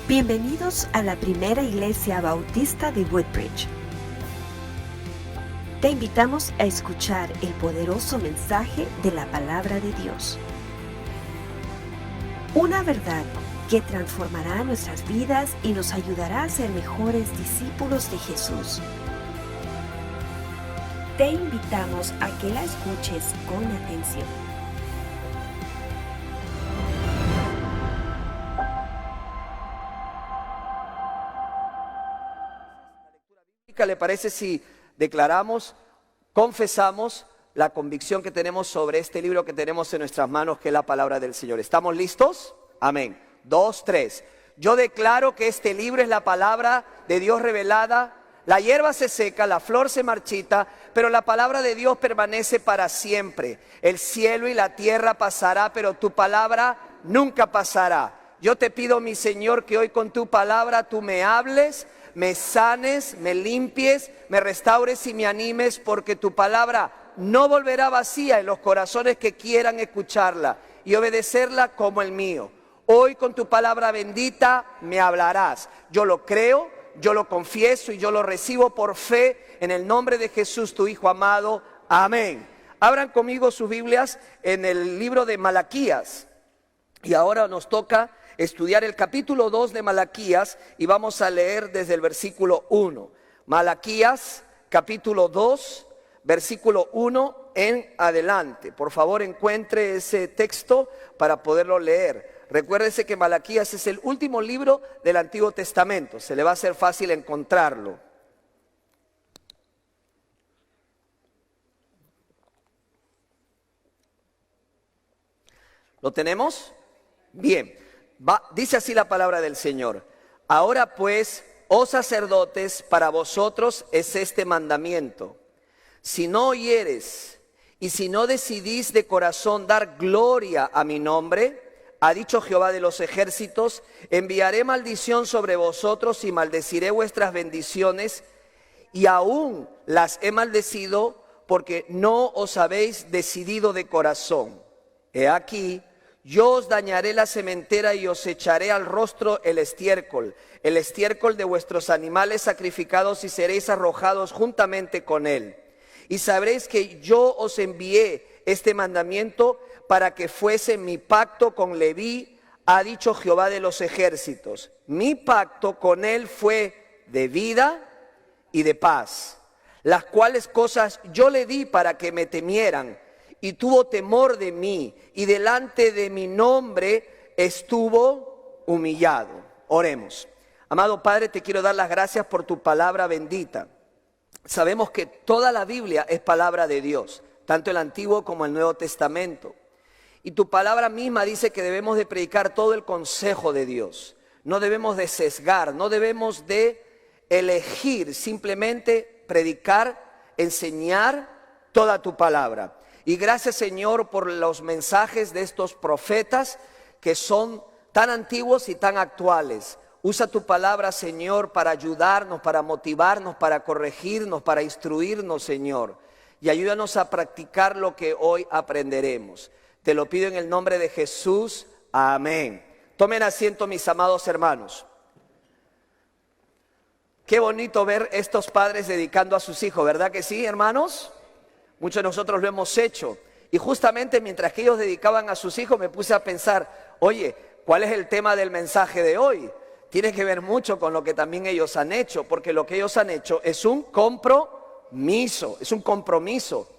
Bienvenidos a la primera iglesia bautista de Woodbridge. Te invitamos a escuchar el poderoso mensaje de la palabra de Dios. Una verdad que transformará nuestras vidas y nos ayudará a ser mejores discípulos de Jesús. Te invitamos a que la escuches con atención. ¿Le parece si declaramos, confesamos la convicción que tenemos sobre este libro que tenemos en nuestras manos, que es la palabra del Señor? ¿Estamos listos? Amén. 2, 3. Yo declaro que este libro es la palabra de Dios revelada. La hierba se seca, la flor se marchita, pero la palabra de Dios permanece para siempre. El cielo y la tierra pasará, pero tu palabra nunca pasará. Yo te pido, mi Señor, que hoy con tu palabra tú me hables, me sanes, me limpies, me restaures y me animes, porque tu palabra no volverá vacía en los corazones que quieran escucharla y obedecerla como el mío. Hoy con tu palabra bendita me hablarás. Yo lo creo, yo lo confieso y yo lo recibo por fe en el nombre de Jesús, tu Hijo amado. Amén. Abran conmigo sus Biblias en el libro de Malaquías. Y ahora nos toca estudiar el capítulo 2 de Malaquías y vamos a leer desde el versículo 1. Malaquías, capítulo 2, versículo 1 en adelante. Por favor, encuentre ese texto para poderlo leer. Recuérdese que Malaquías es el último libro del Antiguo Testamento. Se le va a hacer fácil encontrarlo. ¿Lo tenemos? Bien. Dice así la palabra del Señor. Ahora pues, oh sacerdotes, para vosotros es este mandamiento. Si no oyeres y si no decidís de corazón dar gloria a mi nombre, ha dicho Jehová de los ejércitos, enviaré maldición sobre vosotros y maldeciré vuestras bendiciones, y aún las he maldecido porque no os habéis decidido de corazón. He aquí, yo os dañaré la sementera y os echaré al rostro el estiércol de vuestros animales sacrificados, y seréis arrojados juntamente con él. Y sabréis que yo os envié este mandamiento para que fuese mi pacto con Leví, ha dicho Jehová de los ejércitos. Mi pacto con él fue de vida y de paz, las cuales cosas yo le di para que me temieran, y tuvo temor de mí, y delante de mi nombre estuvo humillado. Oremos. Amado Padre, te quiero dar las gracias por tu palabra bendita. Sabemos que toda la Biblia es palabra de Dios, tanto el Antiguo como el Nuevo Testamento. Y tu palabra misma dice que debemos de predicar todo el consejo de Dios. No debemos de sesgar, no debemos de elegir, simplemente predicar, enseñar toda tu palabra. Y gracias, Señor, por los mensajes de estos profetas que son tan antiguos y tan actuales. Usa tu palabra, Señor, para ayudarnos, para motivarnos, para corregirnos, para instruirnos, Señor. Y ayúdanos a practicar lo que hoy aprenderemos. Te lo pido en el nombre de Jesús. Amén. Tomen asiento, mis amados hermanos. Qué bonito ver estos padres dedicando a sus hijos, ¿verdad que sí, hermanos? Muchos de nosotros lo hemos hecho. Y justamente mientras que ellos dedicaban a sus hijos, me puse a pensar, oye, ¿cuál es el tema del mensaje de hoy? Tiene que ver mucho con lo que también ellos han hecho, porque lo que ellos han hecho es un compromiso, es un compromiso.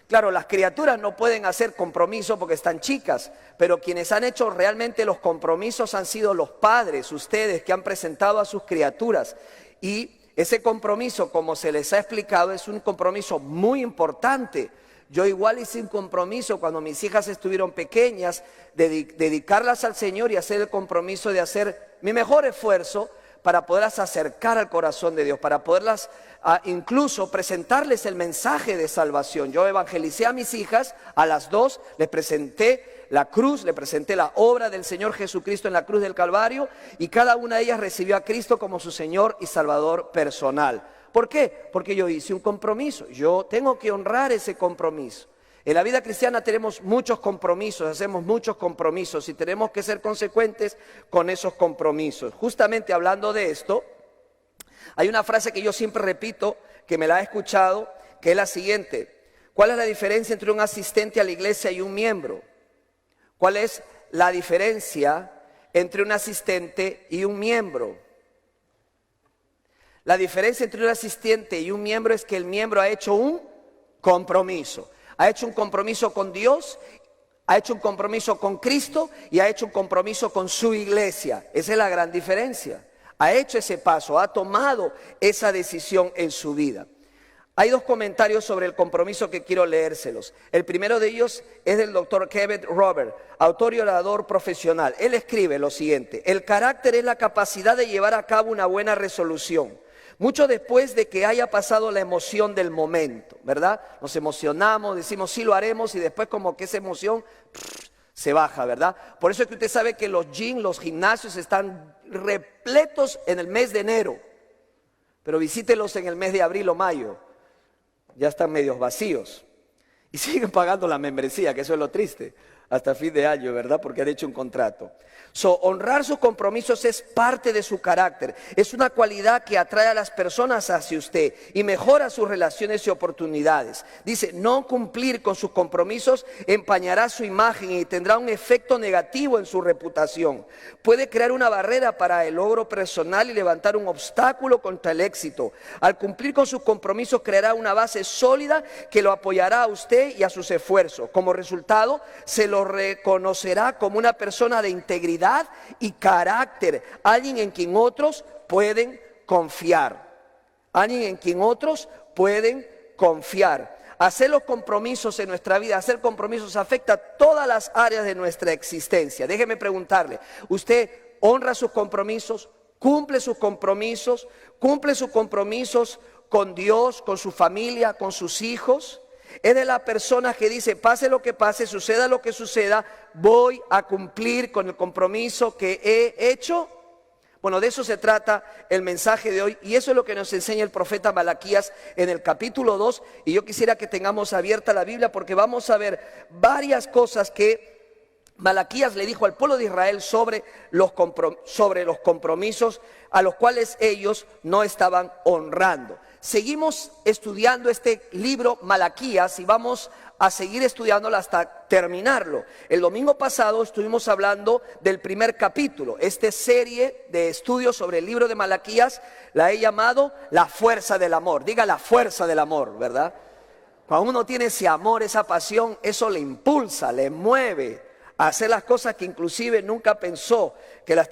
Claro, las criaturas no pueden hacer compromiso porque están chicas, pero quienes han hecho realmente los compromisos han sido los padres, ustedes que han presentado a sus criaturas. Y ese compromiso, como se les ha explicado, es un compromiso muy importante. Yo igual hice un compromiso cuando mis hijas estuvieron pequeñas, dedicarlas al Señor y hacer el compromiso de hacer mi mejor esfuerzo para poderlas acercar al corazón de Dios, para poderlas incluso presentarles el mensaje de salvación. Yo evangelicé a mis hijas, a las dos, les presenté la cruz, le presenté la obra del Señor Jesucristo en la cruz del Calvario, y cada una de ellas recibió a Cristo como su Señor y Salvador personal. ¿Por qué? Porque yo hice un compromiso. Yo tengo que honrar ese compromiso. En la vida cristiana tenemos muchos compromisos, hacemos muchos compromisos y tenemos que ser consecuentes con esos compromisos. Justamente hablando de esto, hay una frase que yo siempre repito, que me la he escuchado, que es la siguiente: ¿cuál es la diferencia entre un asistente a la iglesia y un miembro? ¿Cuál es la diferencia entre un asistente y un miembro? La diferencia entre un asistente y un miembro es que el miembro ha hecho un compromiso. Ha hecho un compromiso con Dios, ha hecho un compromiso con Cristo y ha hecho un compromiso con su iglesia. Esa es la gran diferencia. Ha hecho ese paso, ha tomado esa decisión en su vida. Hay dos comentarios sobre el compromiso que quiero leérselos. El primero de ellos es del doctor Kevin Robert, autor y orador profesional. Él escribe lo siguiente: el carácter es la capacidad de llevar a cabo una buena resolución, mucho después de que haya pasado la emoción del momento, ¿verdad? Nos emocionamos, decimos sí lo haremos y después como que esa emoción se baja, ¿verdad? Por eso es que usted sabe que los gyms, los gimnasios están repletos en el mes de enero, pero visítelos en el mes de abril o mayo, ya están medios vacíos y siguen pagando la membresía, que eso es lo triste, hasta fin de año, ¿verdad? Porque han hecho un contrato. Honrar sus compromisos es parte de su carácter, es una cualidad que atrae a las personas hacia usted y mejora sus relaciones y oportunidades. Dice, no cumplir con sus compromisos empañará su imagen y tendrá un efecto negativo en su reputación. Puede crear una barrera para el logro personal y levantar un obstáculo contra el éxito. Al cumplir con sus compromisos creará una base sólida que lo apoyará a usted y a sus esfuerzos. Como resultado, se lo reconocerá como una persona de integridad y carácter, alguien en quien otros pueden confiar. Alguien en quien otros pueden confiar. Hacer los compromisos en nuestra vida, hacer compromisos afecta todas las áreas de nuestra existencia. Déjeme preguntarle, ¿usted honra sus compromisos? ¿Cumple sus compromisos? ¿Cumple sus compromisos con Dios, con su familia, con sus hijos? Es de las personas que dice, pase lo que pase, suceda lo que suceda, voy a cumplir con el compromiso que he hecho. Bueno, de eso se trata el mensaje de hoy y eso es lo que nos enseña el profeta Malaquías en el capítulo 2. Y yo quisiera que tengamos abierta la Biblia porque vamos a ver varias cosas que Malaquías le dijo al pueblo de Israel sobre los compromisos a los cuales ellos no estaban honrando. Seguimos estudiando este libro Malaquías y vamos a seguir estudiándolo hasta terminarlo. El domingo pasado estuvimos hablando del primer capítulo. Esta serie de estudios sobre el libro de Malaquías la he llamado La fuerza del amor. Diga la fuerza del amor, ¿verdad? Cuando uno tiene ese amor, esa pasión, eso le impulsa, le mueve a hacer las cosas que inclusive nunca pensó que las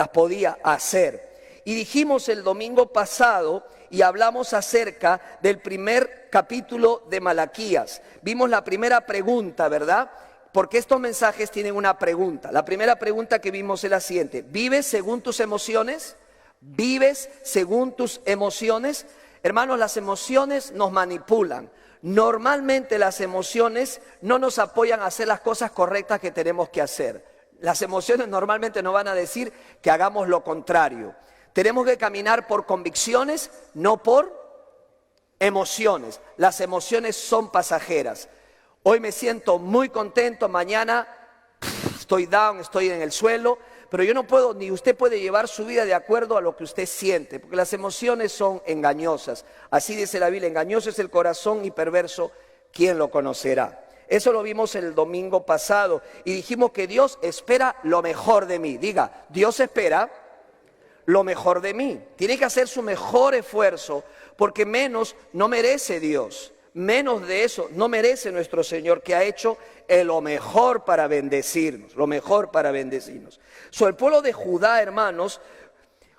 podía hacer. Y dijimos el domingo pasado y hablamos acerca del primer capítulo de Malaquías. Vimos la primera pregunta, ¿verdad? Porque estos mensajes tienen una pregunta. La primera pregunta que vimos es la siguiente: ¿vives según tus emociones? ¿Vives según tus emociones? Hermanos, las emociones nos manipulan. Normalmente las emociones no nos apoyan a hacer las cosas correctas que tenemos que hacer. Las emociones normalmente nos van a decir que hagamos lo contrario. Tenemos que caminar por convicciones, no por emociones. Las emociones son pasajeras. Hoy me siento muy contento, mañana estoy down, estoy en el suelo, pero yo no puedo, ni usted puede llevar su vida de acuerdo a lo que usted siente, porque las emociones son engañosas. Así dice la Biblia, engañoso es el corazón y perverso, ¿quién lo conocerá? Eso lo vimos el domingo pasado y dijimos que Dios espera lo mejor de mí. Diga, Dios espera lo mejor de mí. Tiene que hacer su mejor esfuerzo porque menos no merece Dios. Menos de eso no merece nuestro Señor, que ha hecho lo mejor para bendecirnos, lo mejor para bendecirnos. El pueblo de Judá, hermanos,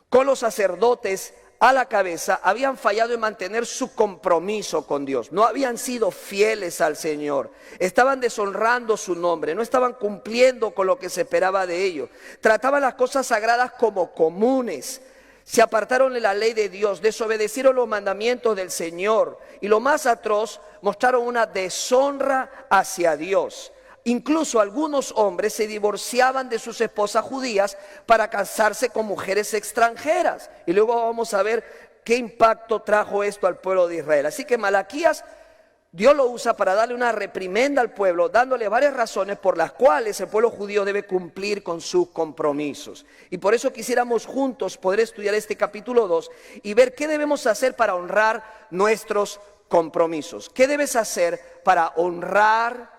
con los sacerdotes a la cabeza, habían fallado en mantener su compromiso con Dios. No habían sido fieles al Señor. Estaban deshonrando su nombre. No estaban cumpliendo con lo que se esperaba de ellos. Trataban las cosas sagradas como comunes. Se apartaron de la ley de Dios, desobedecieron los mandamientos del Señor y lo más atroz, mostraron una deshonra hacia Dios. Incluso algunos hombres se divorciaban de sus esposas judías para casarse con mujeres extranjeras. Y luego vamos a ver qué impacto trajo esto al pueblo de Israel. Así que Malaquías Dios lo usa para darle una reprimenda al pueblo, dándole varias razones por las cuales el pueblo judío debe cumplir con sus compromisos. Y por eso quisiéramos juntos poder estudiar este capítulo 2 y ver qué debemos hacer para honrar nuestros compromisos. ¿Qué debes hacer para honrar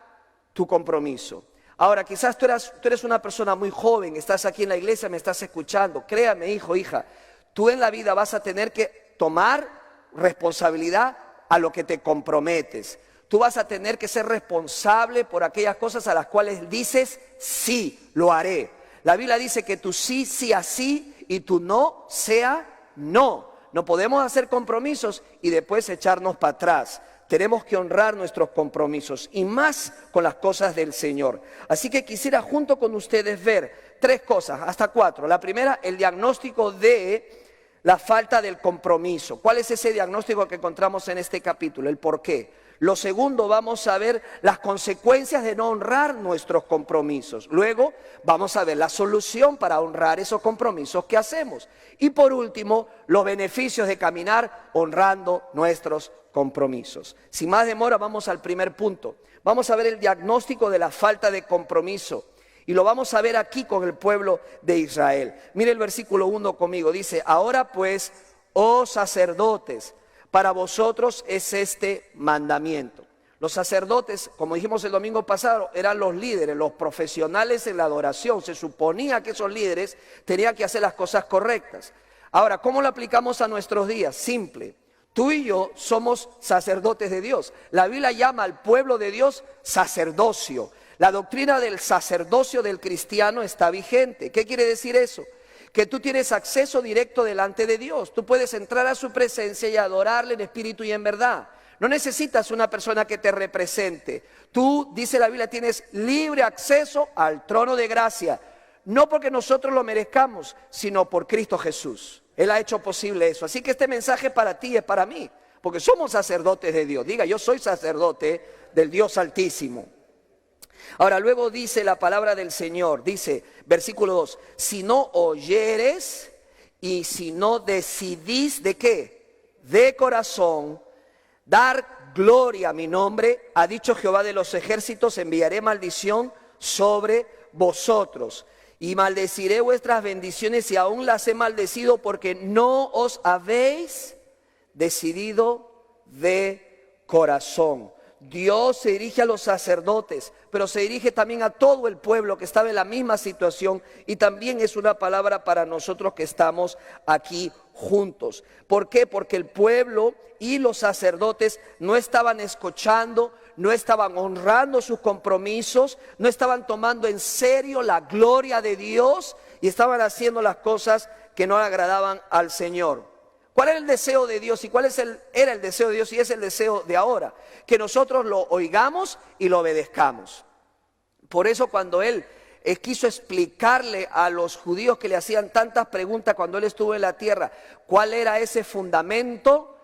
tu compromiso? Ahora, quizás tú eres una persona muy joven, estás aquí en la iglesia, me estás escuchando. Créame, hijo, hija, tú en la vida vas a tener que tomar responsabilidad a lo que te comprometes. Tú vas a tener que ser responsable por aquellas cosas a las cuales dices, sí, lo haré. La Biblia dice que tu sí sea sí y tu no sea no. No podemos hacer compromisos y después echarnos para atrás. Tenemos que honrar nuestros compromisos y más con las cosas del Señor. Así que quisiera junto con ustedes ver 3 cosas, hasta 4. La primera, el diagnóstico de la falta del compromiso. ¿Cuál es ese diagnóstico que encontramos en este capítulo? El por qué. Lo segundo, vamos a ver las consecuencias de no honrar nuestros compromisos. Luego vamos a ver la solución para honrar esos compromisos que hacemos. Y por último, los beneficios de caminar honrando nuestros compromisos. Sin más demora, vamos al primer punto. Vamos a ver el diagnóstico de la falta de compromiso. Y lo vamos a ver aquí con el pueblo de Israel. Mire el versículo 1 conmigo. Dice, ahora pues, oh sacerdotes, para vosotros es este mandamiento. Los sacerdotes, como dijimos el domingo pasado, eran los líderes, los profesionales en la adoración. Se suponía que esos líderes tenían que hacer las cosas correctas. Ahora, ¿cómo lo aplicamos a nuestros días? Simple. Tú y yo somos sacerdotes de Dios. La Biblia llama al pueblo de Dios sacerdocio. La doctrina del sacerdocio del cristiano está vigente. ¿Qué quiere decir eso? Que tú tienes acceso directo delante de Dios. Tú puedes entrar a su presencia y adorarle en espíritu y en verdad. No necesitas una persona que te represente. Tú, dice la Biblia, tienes libre acceso al trono de gracia. No porque nosotros lo merezcamos, sino por Cristo Jesús. Él ha hecho posible eso. Así que este mensaje es para ti y es para mí. Porque somos sacerdotes de Dios. Diga, yo soy sacerdote del Dios Altísimo. Ahora, luego dice la palabra del Señor, dice, versículo 2, si no oyeres y si no decidís, ¿de qué? De corazón, dar gloria a mi nombre, ha dicho Jehová de los ejércitos, enviaré maldición sobre vosotros. Y maldeciré vuestras bendiciones y aún las he maldecido porque no os habéis decidido de corazón. Dios se dirige a los sacerdotes, pero se dirige también a todo el pueblo que estaba en la misma situación y también es una palabra para nosotros que estamos aquí juntos. ¿Por qué? Porque el pueblo y los sacerdotes no estaban escuchando, no estaban honrando sus compromisos, no estaban tomando en serio la gloria de Dios y estaban haciendo las cosas que no agradaban al Señor. ¿Cuál era el deseo de Dios y cuál era el deseo de Dios y es el deseo de ahora? Que nosotros lo oigamos y lo obedezcamos. Por eso cuando Él quiso explicarle a los judíos que le hacían tantas preguntas cuando Él estuvo en la tierra, cuál era ese fundamento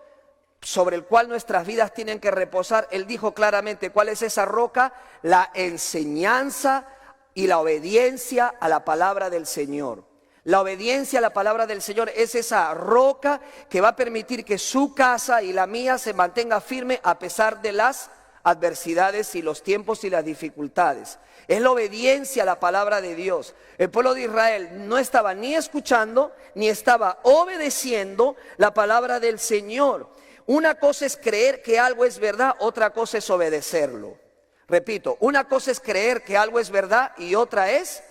sobre el cual nuestras vidas tienen que reposar, Él dijo claramente cuál es esa roca, la enseñanza y la obediencia a la palabra del Señor. La obediencia a la palabra del Señor es esa roca que va a permitir que su casa y la mía se mantenga firme a pesar de las adversidades y los tiempos y las dificultades. Es la obediencia a la palabra de Dios. El pueblo de Israel no estaba ni escuchando ni estaba obedeciendo la palabra del Señor. Una cosa es creer que algo es verdad, otra cosa es obedecerlo. Repito, una cosa es creer que algo es verdad y otra es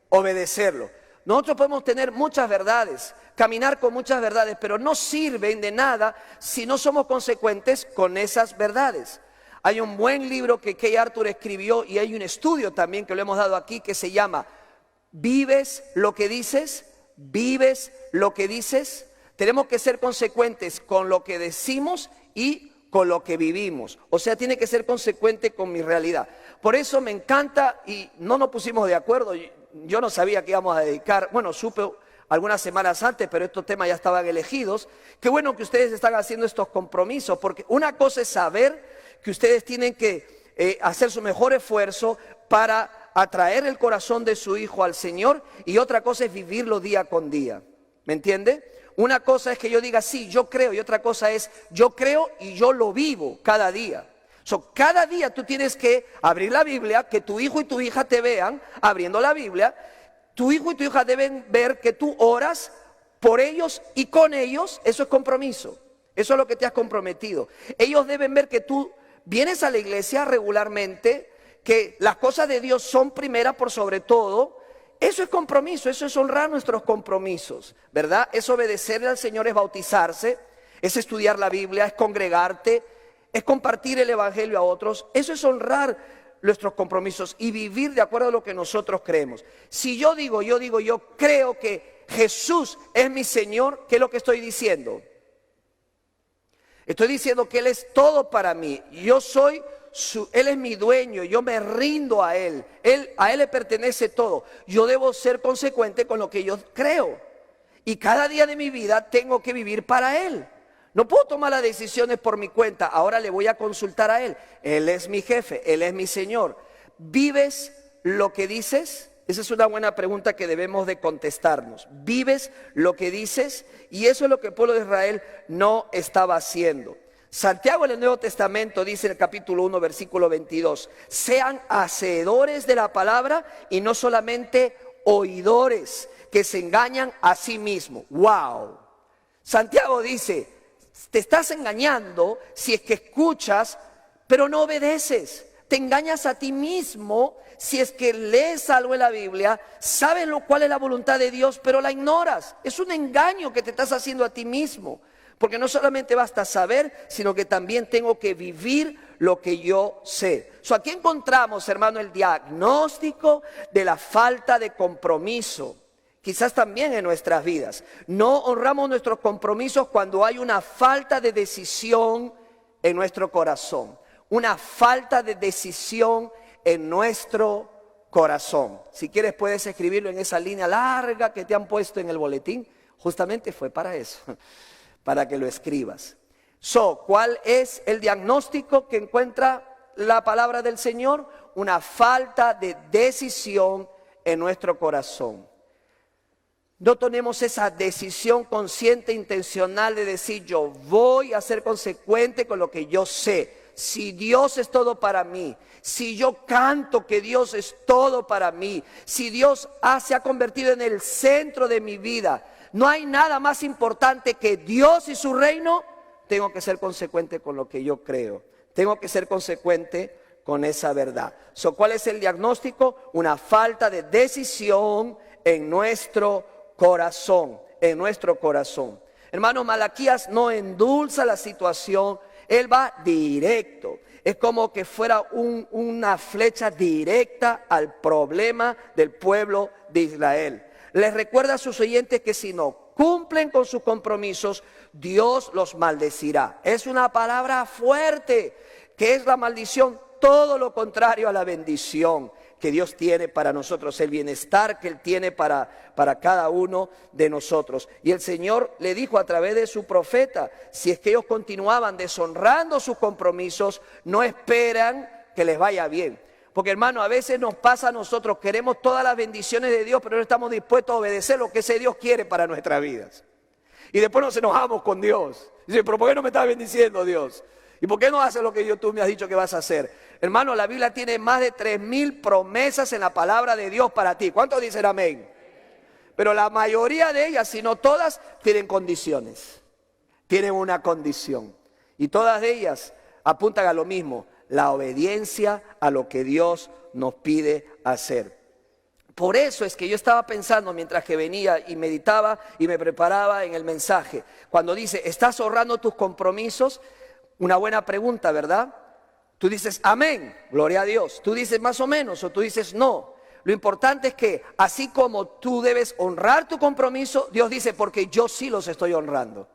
obedecerlo. Nosotros podemos tener muchas verdades, caminar con muchas verdades, pero no sirven de nada si no somos consecuentes con esas verdades. Hay un buen libro que Kay Arthur escribió y hay un estudio también que lo hemos dado aquí que se llama ¿Vives lo que dices? ¿Vives lo que dices? Tenemos que ser consecuentes con lo que decimos y con lo que vivimos. O sea, tiene que ser consecuente con mi realidad. Por eso me encanta y no nos pusimos de acuerdo. Yo no sabía que íbamos a dedicar, bueno, supe algunas semanas antes, pero estos temas ya estaban elegidos. Qué bueno que ustedes están haciendo estos compromisos, porque una cosa es saber que ustedes tienen que hacer su mejor esfuerzo para atraer el corazón de su hijo al Señor y otra cosa es vivirlo día con día. ¿Me entiende? Una cosa es que yo diga sí, yo creo y otra cosa es yo creo y yo lo vivo cada día. Cada día tú tienes que abrir la Biblia, que tu hijo y tu hija te vean abriendo la Biblia. Tu hijo y tu hija deben ver que tú oras por ellos y con ellos. Eso es compromiso. Eso es lo que te has comprometido. Ellos deben ver que tú vienes a la iglesia regularmente, que las cosas de Dios son primeras por sobre todo. Eso es compromiso, eso es honrar nuestros compromisos, ¿verdad? Es obedecerle al Señor, es bautizarse, es estudiar la Biblia, es congregarte, es compartir el evangelio a otros. Eso es honrar nuestros compromisos y vivir de acuerdo a lo que nosotros creemos. Si yo creo que Jesús es mi Señor, ¿qué es lo que estoy diciendo? Estoy diciendo que Él es todo para mí. Él es mi dueño, yo me rindo a Él. A Él le pertenece todo. Yo debo ser consecuente con lo que yo creo. Y cada día de mi vida tengo que vivir para Él. No puedo tomar las decisiones por mi cuenta. Ahora le voy a consultar a Él. Él es mi jefe, Él es mi Señor. ¿Vives lo que dices? Esa es una buena pregunta que debemos de contestarnos. ¿Vives lo que dices? Y eso es lo que el pueblo de Israel no estaba haciendo. Santiago en el Nuevo Testamento dice en el capítulo 1, versículo 22, sean hacedores de la palabra y no solamente oidores, que se engañan a sí mismos. ¡Wow! Santiago dice, te estás engañando si es que escuchas, pero no obedeces. Te engañas a ti mismo si es que lees algo en la Biblia, sabes cuál es la voluntad de Dios, pero la ignoras. Es un engaño que te estás haciendo a ti mismo. Porque no solamente basta saber, sino que también tengo que vivir lo que yo sé. Aquí encontramos, hermano, el diagnóstico de la falta de compromiso. Quizás también en nuestras vidas. No honramos nuestros compromisos cuando hay una falta de decisión en nuestro corazón. Una falta de decisión en nuestro corazón. Si quieres puedes escribirlo en esa línea larga que te han puesto en el boletín. Justamente fue para eso. Para que lo escribas. ¿Cuál es el diagnóstico que encuentra la palabra del Señor? Una falta de decisión en nuestro corazón. No tenemos esa decisión consciente, intencional de decir yo voy a ser consecuente con lo que yo sé. Si Dios es todo para mí, si yo canto que Dios es todo para mí, si Dios se ha convertido en el centro de mi vida, no hay nada más importante que Dios y su reino. Tengo que ser consecuente con lo que yo creo. Tengo que ser consecuente con esa verdad. ¿Cuál es el diagnóstico? Una falta de decisión en nuestro corazón. En nuestro corazón. Hermano, Malaquías no endulza la situación. Él va directo. Es como que fuera una flecha directa al problema del pueblo de Israel. Les recuerda a sus oyentes que si no cumplen con sus compromisos, Dios los maldecirá. Es una palabra fuerte, que es la maldición, todo lo contrario a la bendición que Dios tiene para nosotros, el bienestar que Él tiene para cada uno de nosotros. Y el Señor le dijo a través de su profeta, si es que ellos continuaban deshonrando sus compromisos, no esperan que les vaya bien. Porque hermano, a veces nos pasa a nosotros, queremos todas las bendiciones de Dios, pero no estamos dispuestos a obedecer lo que ese Dios quiere para nuestras vidas. Y después nos enojamos con Dios. Dice, pero ¿por qué no me estás bendiciendo, Dios? ¿Y por qué no haces lo que tú me has dicho que vas a hacer? Hermano, la Biblia tiene más de 3,000 promesas en la palabra de Dios para ti. ¿Cuántos dicen amén? Pero la mayoría de ellas, si no todas, tienen condiciones. Tienen una condición. Y todas ellas apuntan a lo mismo. La obediencia a lo que Dios nos pide hacer. Por eso es que yo estaba pensando mientras que venía y meditaba y me preparaba en el mensaje. Cuando dice, ¿estás honrando tus compromisos? Una buena pregunta, ¿verdad? Tú dices, amén, gloria a Dios. Tú dices más o menos o tú dices no. Lo importante es que así como tú debes honrar tu compromiso, Dios dice, porque yo sí los estoy honrando.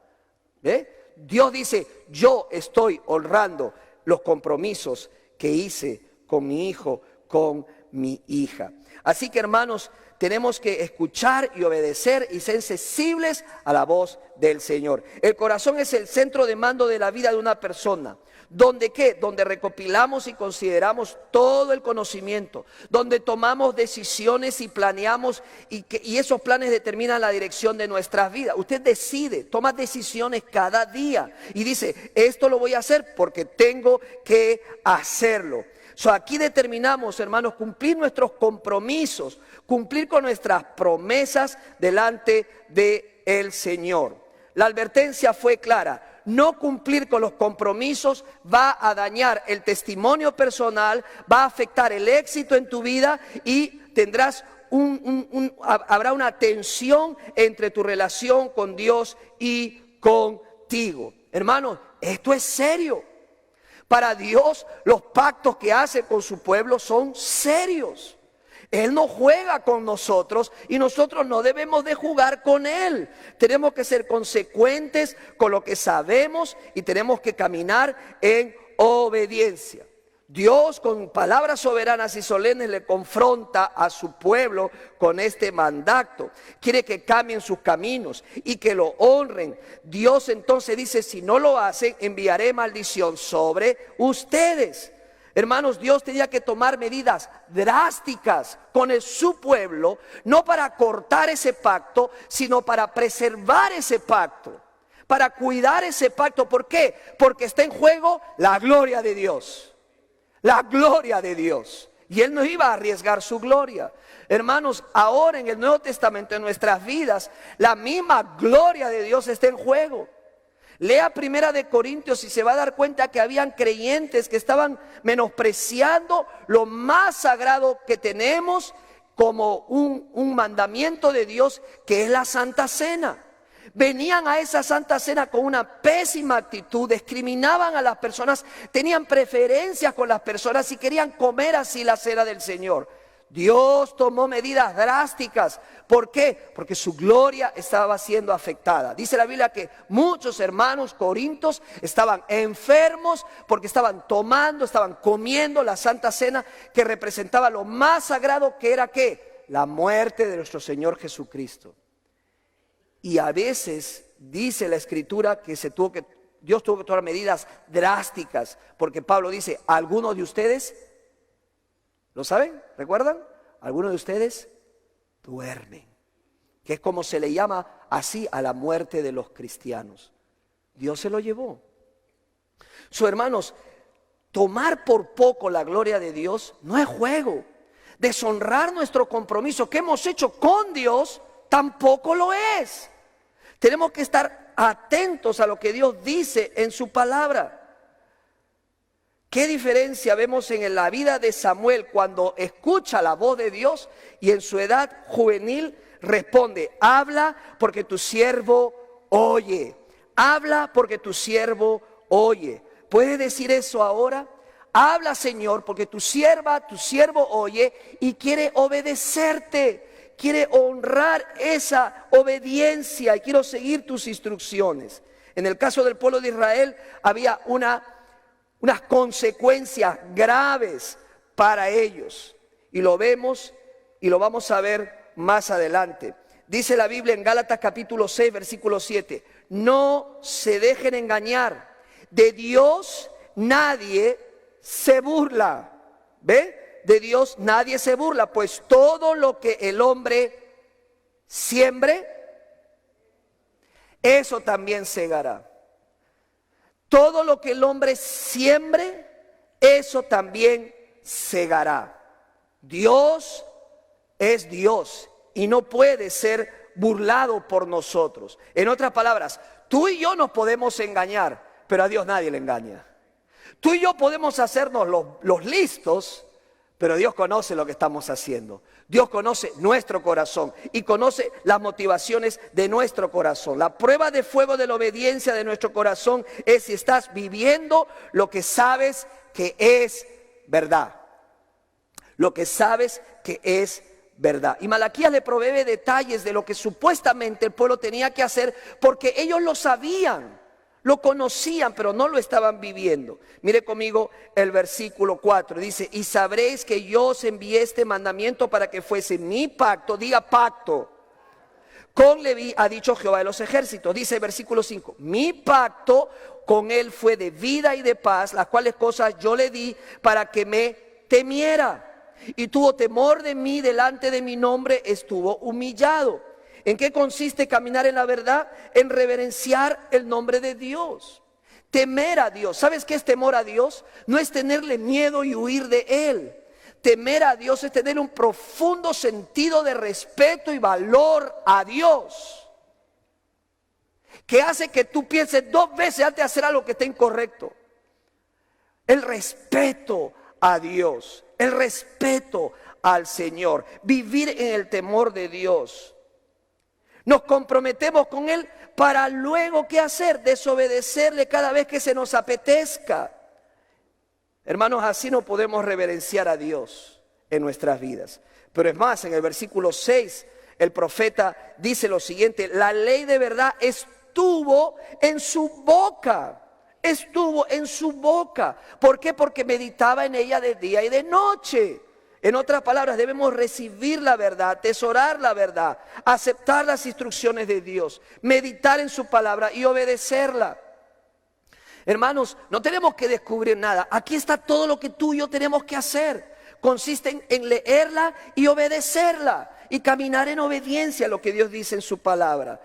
Dios dice, yo estoy honrando los compromisos que hice con mi hijo, con mi hija. Así que hermanos, tenemos que escuchar y obedecer y ser sensibles a la voz del Señor. El corazón es el centro de mando de la vida de una persona. ¿Donde qué? Donde recopilamos y consideramos todo el conocimiento, donde tomamos decisiones y planeamos y esos planes determinan la dirección de nuestras vidas. Usted decide, toma decisiones cada día y dice, esto lo voy a hacer porque tengo que hacerlo. Aquí determinamos, hermanos, cumplir nuestros compromisos, cumplir con nuestras promesas delante del Señor. La advertencia fue clara. No cumplir con los compromisos va a dañar el testimonio personal, va a afectar el éxito en tu vida y tendrás habrá una tensión entre tu relación con Dios y contigo. Hermanos, esto es serio. Para Dios, los pactos que hace con su pueblo son serios. Él no juega con nosotros y nosotros no debemos de jugar con Él. Tenemos que ser consecuentes con lo que sabemos y tenemos que caminar en obediencia. Dios con palabras soberanas y solemnes le confronta a su pueblo con este mandato. Quiere que cambien sus caminos y que lo honren. Dios entonces dice, si no lo hacen, enviaré maldición sobre ustedes. Hermanos, Dios tenía que tomar medidas drásticas con su pueblo, no para cortar ese pacto, sino para preservar ese pacto, para cuidar ese pacto. ¿Por qué? Porque está en juego la gloria de Dios. La gloria de Dios. Y Él no iba a arriesgar su gloria. Hermanos, ahora en el Nuevo Testamento, en nuestras vidas, la misma gloria de Dios está en juego. Lea 1 Corintios y se va a dar cuenta que habían creyentes que estaban menospreciando lo más sagrado que tenemos como un mandamiento de Dios, que es la Santa Cena. Venían a esa Santa Cena con una pésima actitud, discriminaban a las personas, tenían preferencias con las personas y querían comer así la cena del Señor. Dios tomó medidas drásticas. ¿Por qué? Porque su gloria estaba siendo afectada. Dice la Biblia que muchos hermanos corintios estaban enfermos porque estaban comiendo la Santa Cena, que representaba lo más sagrado, que era ¿qué? La muerte de nuestro Señor Jesucristo. Y a veces dice la Escritura que Dios tuvo que tomar medidas drásticas, porque Pablo dice, algunos de ustedes, ¿lo saben? ¿Recuerdan? Algunos de ustedes duermen, que es como se le llama así a la muerte de los cristianos. Dios se lo llevó. Hermanos, tomar por poco la gloria de Dios no es juego. Deshonrar nuestro compromiso que hemos hecho con Dios tampoco lo es. Tenemos que estar atentos a lo que Dios dice en su palabra. ¿Qué diferencia vemos en la vida de Samuel cuando escucha la voz de Dios y en su edad juvenil responde, habla porque tu siervo oye? Habla porque tu siervo oye. ¿Puedes decir eso ahora? Habla, Señor, porque tu siervo oye y quiere obedecerte, quiere honrar esa obediencia y quiero seguir tus instrucciones. En el caso del pueblo de Israel había unas consecuencias graves para ellos. Y lo vemos y lo vamos a ver más adelante. Dice la Biblia en Gálatas capítulo 6, versículo 7. No se dejen engañar. De Dios nadie se burla. ¿Ve? De Dios nadie se burla. Pues todo lo que el hombre siembre, eso también segará. Todo lo que el hombre siembre, eso también segará. Dios es Dios y no puede ser burlado por nosotros. En otras palabras, tú y yo nos podemos engañar, pero a Dios nadie le engaña. Tú y yo podemos hacernos los listos, pero Dios conoce lo que estamos haciendo. Dios conoce nuestro corazón y conoce las motivaciones de nuestro corazón. La prueba de fuego de la obediencia de nuestro corazón es si estás viviendo lo que sabes que es verdad. Lo que sabes que es verdad. Y Malaquías le provee detalles de lo que supuestamente el pueblo tenía que hacer, porque ellos lo sabían. Lo conocían, pero no lo estaban viviendo. Mire conmigo el versículo 4. Dice, y sabréis que yo os envié este mandamiento para que fuese mi pacto. Diga pacto. Con Leví ha dicho Jehová de los ejércitos. Dice el versículo 5, mi pacto con él fue de vida y de paz, las cuales cosas yo le di para que me temiera. Y tuvo temor de mí, delante de mi nombre estuvo humillado. ¿En qué consiste caminar en la verdad? En reverenciar el nombre de Dios. Temer a Dios. ¿Sabes qué es temor a Dios? No es tenerle miedo y huir de Él. Temer a Dios es tener un profundo sentido de respeto y valor a Dios, que hace que tú pienses 2 veces antes de hacer algo que esté incorrecto. El respeto a Dios, el respeto al Señor, vivir en el temor de Dios. Nos comprometemos con Él para luego, ¿qué hacer? Desobedecerle cada vez que se nos apetezca. Hermanos, así no podemos reverenciar a Dios en nuestras vidas. Pero es más, en el versículo 6, el profeta dice lo siguiente: la ley de verdad estuvo en su boca. Estuvo en su boca. ¿Por qué? Porque meditaba en ella de día y de noche. En otras palabras, debemos recibir la verdad, atesorar la verdad, aceptar las instrucciones de Dios, meditar en su palabra y obedecerla. Hermanos, no tenemos que descubrir nada. Aquí está todo lo que tú y yo tenemos que hacer. Consiste en leerla y obedecerla y caminar en obediencia a lo que Dios dice en su palabra.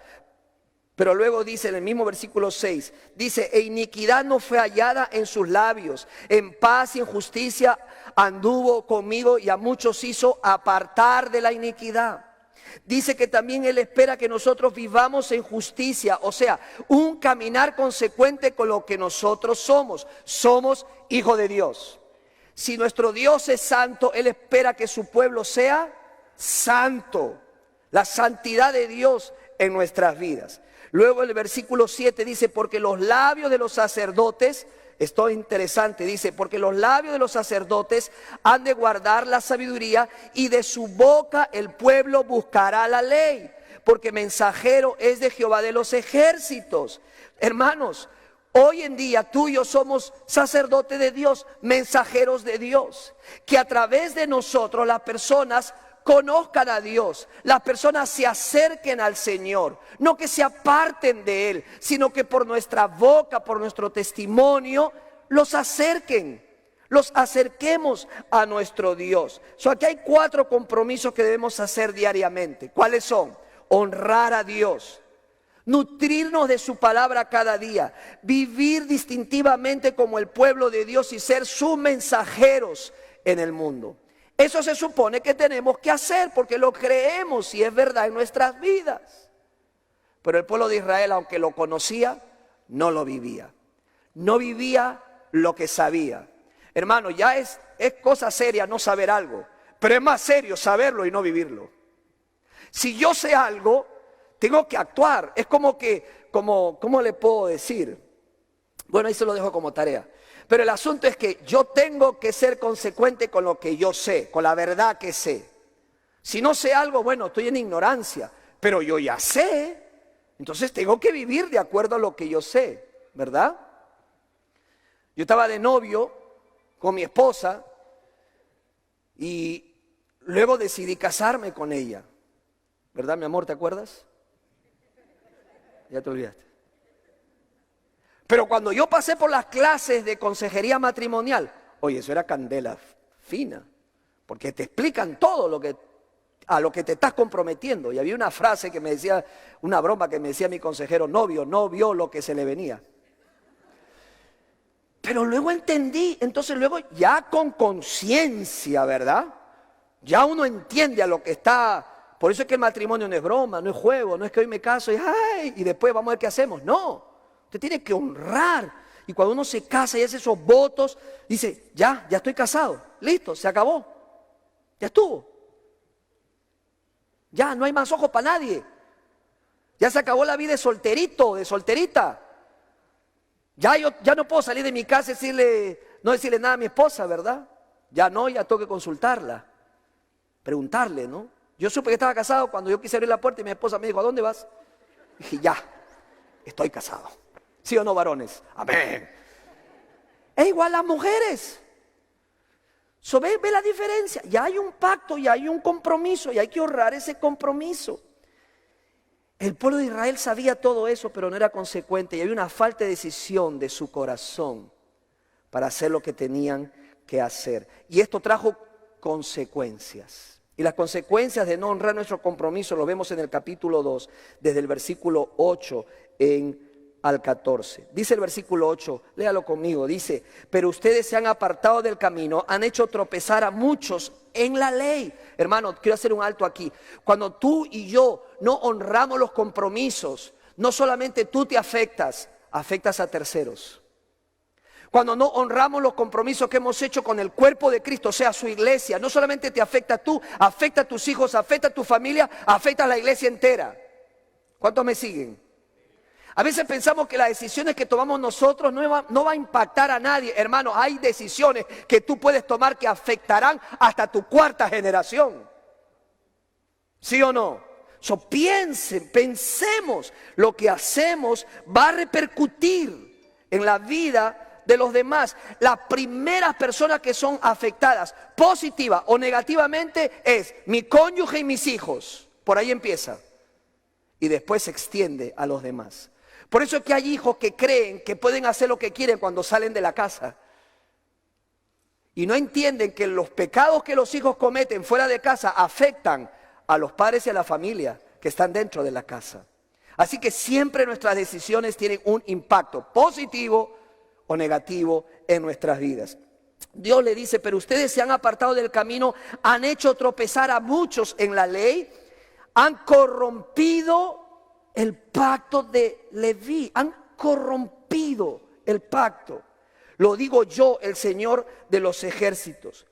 Pero luego dice en el mismo versículo 6, dice: e iniquidad no fue hallada en sus labios, en paz y en justicia anduvo conmigo y a muchos hizo apartar de la iniquidad. Dice que también Él espera que nosotros vivamos en justicia, o sea, un caminar consecuente con lo que nosotros somos. Somos hijos de Dios. Si nuestro Dios es santo, Él espera que su pueblo sea santo. La santidad de Dios en nuestras vidas. Luego el versículo 7 dice: porque los labios de los sacerdotes, esto es interesante, dice: porque los labios de los sacerdotes han de guardar la sabiduría, y de su boca el pueblo buscará la ley, porque mensajero es de Jehová de los ejércitos. Hermanos, hoy en día tú y yo somos sacerdotes de Dios, mensajeros de Dios, que a través de nosotros las personas conozcan a Dios, las personas se acerquen al Señor, no que se aparten de Él, sino que por nuestra boca, por nuestro testimonio, los acerquemos a nuestro Dios. Aquí hay 4 compromisos que debemos hacer diariamente. ¿Cuáles son? Honrar a Dios, nutrirnos de su palabra cada día, vivir distintivamente como el pueblo de Dios y ser sus mensajeros en el mundo. Eso se supone que tenemos que hacer porque lo creemos y es verdad en nuestras vidas. Pero el pueblo de Israel, aunque lo conocía, no lo vivía. No vivía lo que sabía. Hermano, ya es cosa seria no saber algo, pero es más serio saberlo y no vivirlo. Si yo sé algo, tengo que actuar. Es como que, ¿cómo le puedo decir? Bueno, ahí se lo dejo como tarea. Pero el asunto es que yo tengo que ser consecuente con lo que yo sé, con la verdad que sé. Si no sé algo, bueno, estoy en ignorancia, pero yo ya sé, entonces tengo que vivir de acuerdo a lo que yo sé, ¿verdad? Yo estaba de novio con mi esposa y luego decidí casarme con ella, ¿verdad, mi amor? ¿Te acuerdas? Ya te olvidaste. Pero cuando yo pasé por las clases de consejería matrimonial, oye, eso era candela fina, porque te explican todo a lo que te estás comprometiendo. Y había una frase que me decía, una broma que me decía mi consejero: novio, no vio lo que se le venía. Pero luego entendí, entonces luego ya con conciencia, ¿verdad? Ya uno entiende a lo que está. Por eso es que el matrimonio no es broma, no es juego, no es que hoy me caso y después vamos a ver qué hacemos. No. Usted tiene que honrar. Y cuando uno se casa y hace esos votos, dice: ya estoy casado, listo, se acabó, ya estuvo. Ya no hay más ojos para nadie. Ya se acabó la vida de solterito, de solterita. Ya no puedo salir de mi casa y no decirle nada a mi esposa, ¿verdad? Ya tengo que consultarla, preguntarle, ¿no? Yo supe que estaba casado cuando yo quise abrir la puerta y mi esposa me dijo: ¿a dónde vas? Dije: ya, estoy casado. ¿Sí o no, varones? Amén. Es igual las mujeres. Ve la diferencia. Ya hay un pacto, ya hay un compromiso y hay que honrar ese compromiso. El pueblo de Israel sabía todo eso, pero no era consecuente y había una falta de decisión de su corazón para hacer lo que tenían que hacer. Y esto trajo consecuencias. Y las consecuencias de no honrar nuestro compromiso lo vemos en el capítulo 2, desde el versículo 8 al 14. Dice el versículo 8, léalo conmigo, dice: pero ustedes se han apartado del camino, han hecho tropezar a muchos en la ley. Hermano, quiero hacer un alto aquí. Cuando tú y yo no honramos los compromisos, no solamente tú te afectas, afectas a terceros. Cuando no honramos los compromisos que hemos hecho con el cuerpo de Cristo, o sea, su iglesia, no solamente te afecta a tú, afecta a tus hijos, afecta a tu familia, afecta a la iglesia entera. ¿Cuántos me siguen? A veces pensamos que las decisiones que tomamos nosotros no va a impactar a nadie. Hermano, hay decisiones que tú puedes tomar que afectarán hasta tu cuarta generación. ¿Sí o no? Pensemos, lo que hacemos va a repercutir en la vida de los demás. Las primeras personas que son afectadas, positiva o negativamente, es mi cónyuge y mis hijos. Por ahí empieza. Y después se extiende a los demás. Por eso es que hay hijos que creen que pueden hacer lo que quieren cuando salen de la casa. Y no entienden que los pecados que los hijos cometen fuera de casa afectan a los padres y a la familia que están dentro de la casa. Así que siempre nuestras decisiones tienen un impacto positivo o negativo en nuestras vidas. Dios le dice: pero ustedes se han apartado del camino, han hecho tropezar a muchos en la ley, han corrompido el pacto de Leví, han corrompido el pacto. Lo digo yo, el Señor de los ejércitos.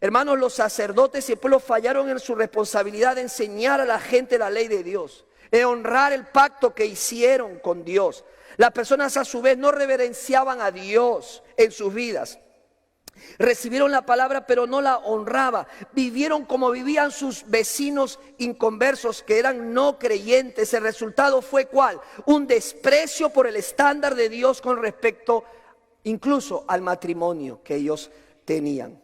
Hermanos, los sacerdotes y el pueblo fallaron en su responsabilidad de enseñar a la gente la ley de Dios, de honrar el pacto que hicieron con Dios. Las personas a su vez no reverenciaban a Dios en sus vidas. Recibieron la palabra pero no la honraban. Vivieron como vivían sus vecinos inconversos que eran no creyentes. El resultado fue ¿cuál? Un desprecio por el estándar de Dios con respecto incluso al matrimonio que ellos tenían.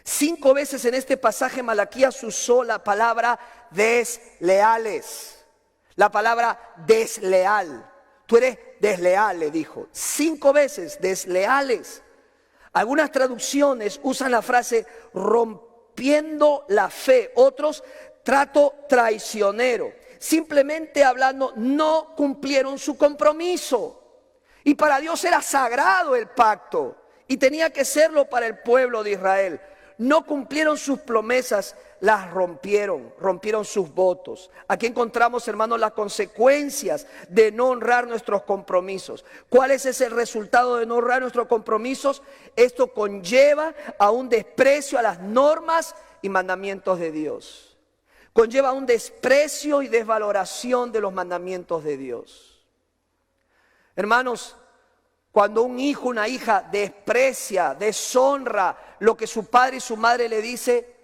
5 veces en este pasaje Malaquías usó la palabra desleales. La palabra desleal. Tú eres desleal, le dijo. 5 veces, desleales. Algunas traducciones usan la frase rompiendo la fe. Otros, trato traicionero. Simplemente hablando, no cumplieron su compromiso. Y para Dios era sagrado el pacto. Y tenía que serlo para el pueblo de Israel. No cumplieron sus promesas, las rompieron sus votos. Aquí encontramos, hermanos, las consecuencias de no honrar nuestros compromisos. ¿Cuál es ese resultado de no honrar nuestros compromisos? Esto conlleva a un desprecio a las normas y mandamientos de Dios. Conlleva un desprecio y desvaloración de los mandamientos de Dios. Hermanos, cuando un hijo, una hija desprecia, deshonra lo que su padre y su madre le dice,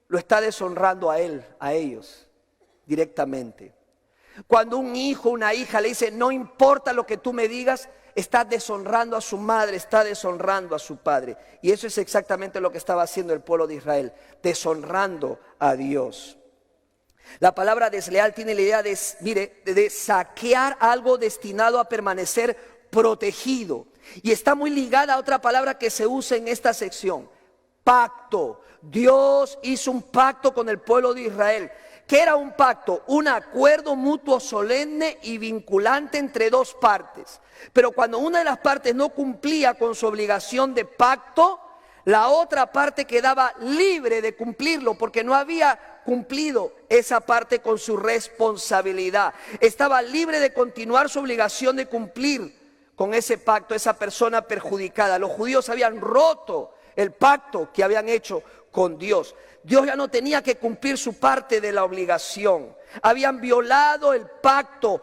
lo está deshonrando a él, a ellos, directamente. Cuando un hijo, una hija le dice, no importa lo que tú me digas, está deshonrando a su madre, está deshonrando a su padre. Y eso es exactamente lo que estaba haciendo el pueblo de Israel, deshonrando a Dios. La palabra desleal tiene la idea de saquear algo destinado a permanecer protegido. Y está muy ligada a otra palabra que se usa en esta sección: pacto. Dios hizo un pacto con el pueblo de Israel. ¿Qué era un pacto? Un acuerdo mutuo solemne y vinculante entre dos partes. Pero cuando una de las partes no cumplía con su obligación de pacto, la otra parte quedaba libre de cumplirlo porque no había cumplido esa parte con su responsabilidad. Estaba libre de continuar su obligación de cumplir con ese pacto, esa persona perjudicada. Los judíos habían roto el pacto que habían hecho con Dios. Dios ya no tenía que cumplir su parte de la obligación. Habían violado el pacto.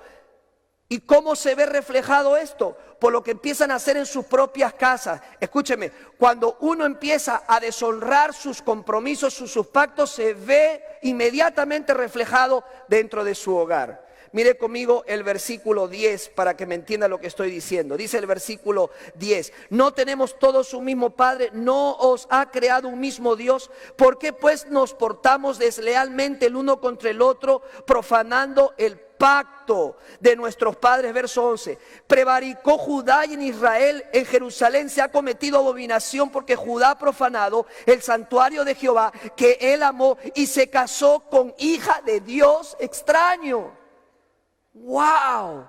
¿Y cómo se ve reflejado esto? Por lo que empiezan a hacer en sus propias casas. Escúcheme, cuando uno empieza a deshonrar sus compromisos, sus pactos, se ve inmediatamente reflejado dentro de su hogar. Mire conmigo el versículo 10 para que me entienda lo que estoy diciendo. Dice el versículo 10: ¿no tenemos todos un mismo Padre? ¿No os ha creado un mismo Dios? ¿Por qué pues nos portamos deslealmente el uno contra el otro, profanando el pacto de nuestros padres, verso 11. Prevaricó Judá y en Israel, en Jerusalén se ha cometido abominación porque Judá ha profanado el santuario de Jehová que él amó y se casó con hija de Dios extraño. ¡Wow!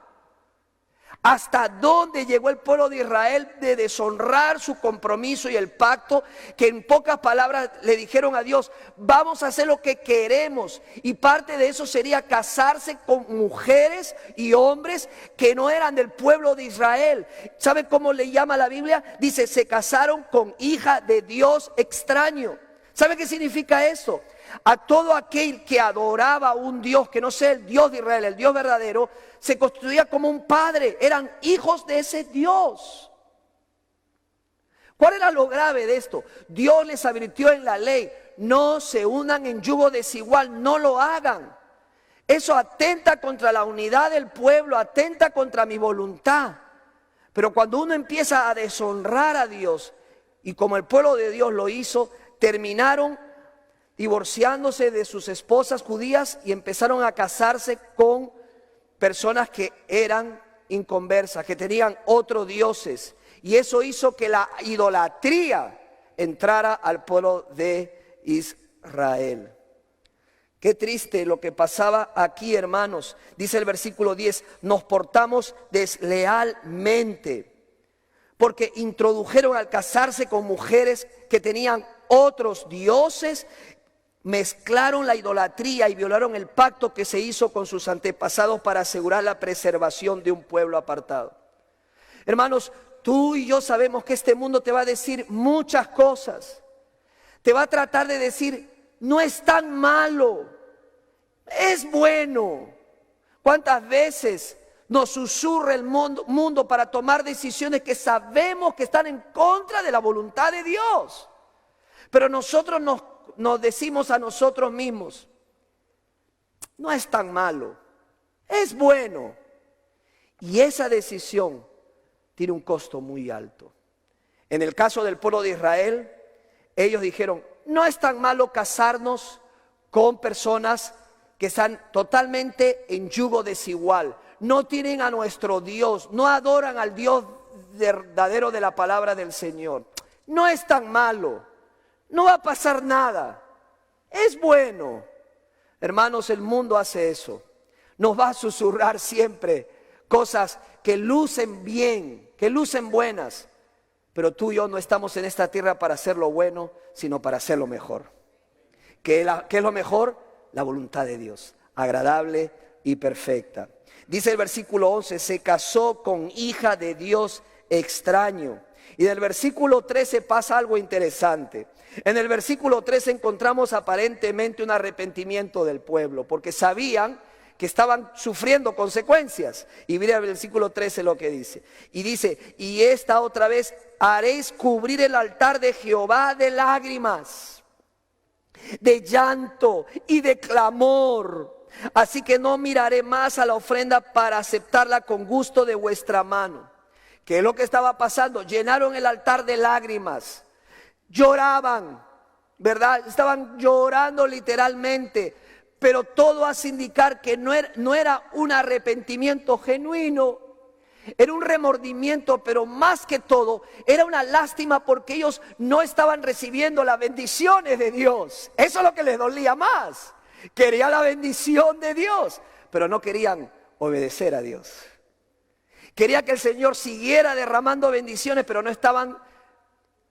¿Hasta dónde llegó el pueblo de Israel de deshonrar su compromiso y el pacto? Que en pocas palabras le dijeron a Dios, vamos a hacer lo que queremos. Y parte de eso sería casarse con mujeres y hombres que no eran del pueblo de Israel. ¿Sabe cómo le llama la Biblia? Dice, se casaron con hija de Dios extraño. ¿Sabe qué significa eso? A todo aquel que adoraba a un Dios que no sea el Dios de Israel, el Dios verdadero, se constituía como un padre, eran hijos de ese Dios. ¿Cuál era lo grave de esto? Dios les advirtió en la ley, no se unan en yugo desigual, no lo hagan. Eso atenta contra la unidad del pueblo, atenta contra mi voluntad. Pero cuando uno empieza a deshonrar a Dios, y como el pueblo de Dios lo hizo, terminaron divorciándose de sus esposas judías y empezaron a casarse con personas que eran inconversas, que tenían otros dioses. Y eso hizo que la idolatría entrara al pueblo de Israel. Qué triste lo que pasaba aquí, hermanos. Dice el versículo 10, nos portamos deslealmente, porque introdujeron al casarse con mujeres que tenían otros dioses, mezclaron la idolatría y violaron el pacto que se hizo con sus antepasados para asegurar la preservación de un pueblo apartado. Hermanos, tú y yo sabemos que este mundo te va a decir muchas cosas. Te va a tratar de decir, no es tan malo, es bueno. ¿Cuántas veces nos susurra el mundo para tomar decisiones que sabemos que están en contra de la voluntad de Dios? Pero nosotros nos decimos a nosotros mismos, no es tan malo, es bueno. Y esa decisión tiene un costo muy alto. En el caso del pueblo de Israel, ellos dijeron, no es tan malo casarnos con personas que están totalmente en yugo desigual. No tienen a nuestro Dios, no adoran al Dios verdadero de la palabra del Señor. No es tan malo. No va a pasar nada, es bueno. Hermanos, el mundo hace eso. Nos va a susurrar siempre cosas que lucen bien, que lucen buenas. Pero tú y yo no estamos en esta tierra para hacer lo bueno, sino para hacer lo mejor. ¿Qué es lo mejor? La voluntad de Dios, agradable y perfecta. Dice el versículo 11, se casó con hija de Dios extraño. Y del versículo 13 pasa algo interesante. En el versículo 13 encontramos aparentemente un arrepentimiento del pueblo, porque sabían que estaban sufriendo consecuencias. Y mira el versículo 13 lo que dice. Y dice, y esta otra vez haréis cubrir el altar de Jehová de lágrimas, de llanto y de clamor. Así que no miraré más a la ofrenda para aceptarla con gusto de vuestra mano. ¿Qué es lo que estaba pasando? Llenaron el altar de lágrimas. Lloraban, ¿verdad? Estaban llorando literalmente, pero todo hace indicar que no era un arrepentimiento genuino, era un remordimiento, pero más que todo, era una lástima porque ellos no estaban recibiendo las bendiciones de Dios. Eso es lo que les dolía más. Querían la bendición de Dios, pero no querían obedecer a Dios. Quería que el Señor siguiera derramando bendiciones, pero no estaban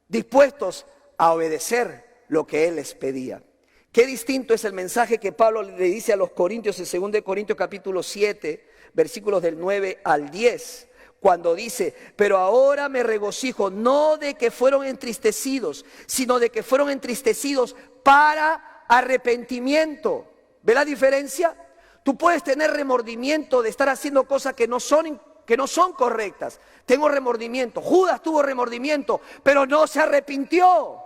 dispuestos a obedecer lo que Él les pedía. Qué distinto es el mensaje que Pablo le dice a los corintios en 2 Corintios capítulo 7, versículos del 9 al 10, cuando dice, pero ahora me regocijo, no de que fueron entristecidos, sino de que fueron entristecidos para arrepentimiento. ¿Ve la diferencia? Tú puedes tener remordimiento de estar haciendo cosas que no son correctas. Tengo remordimiento. Judas tuvo remordimiento, pero no se arrepintió.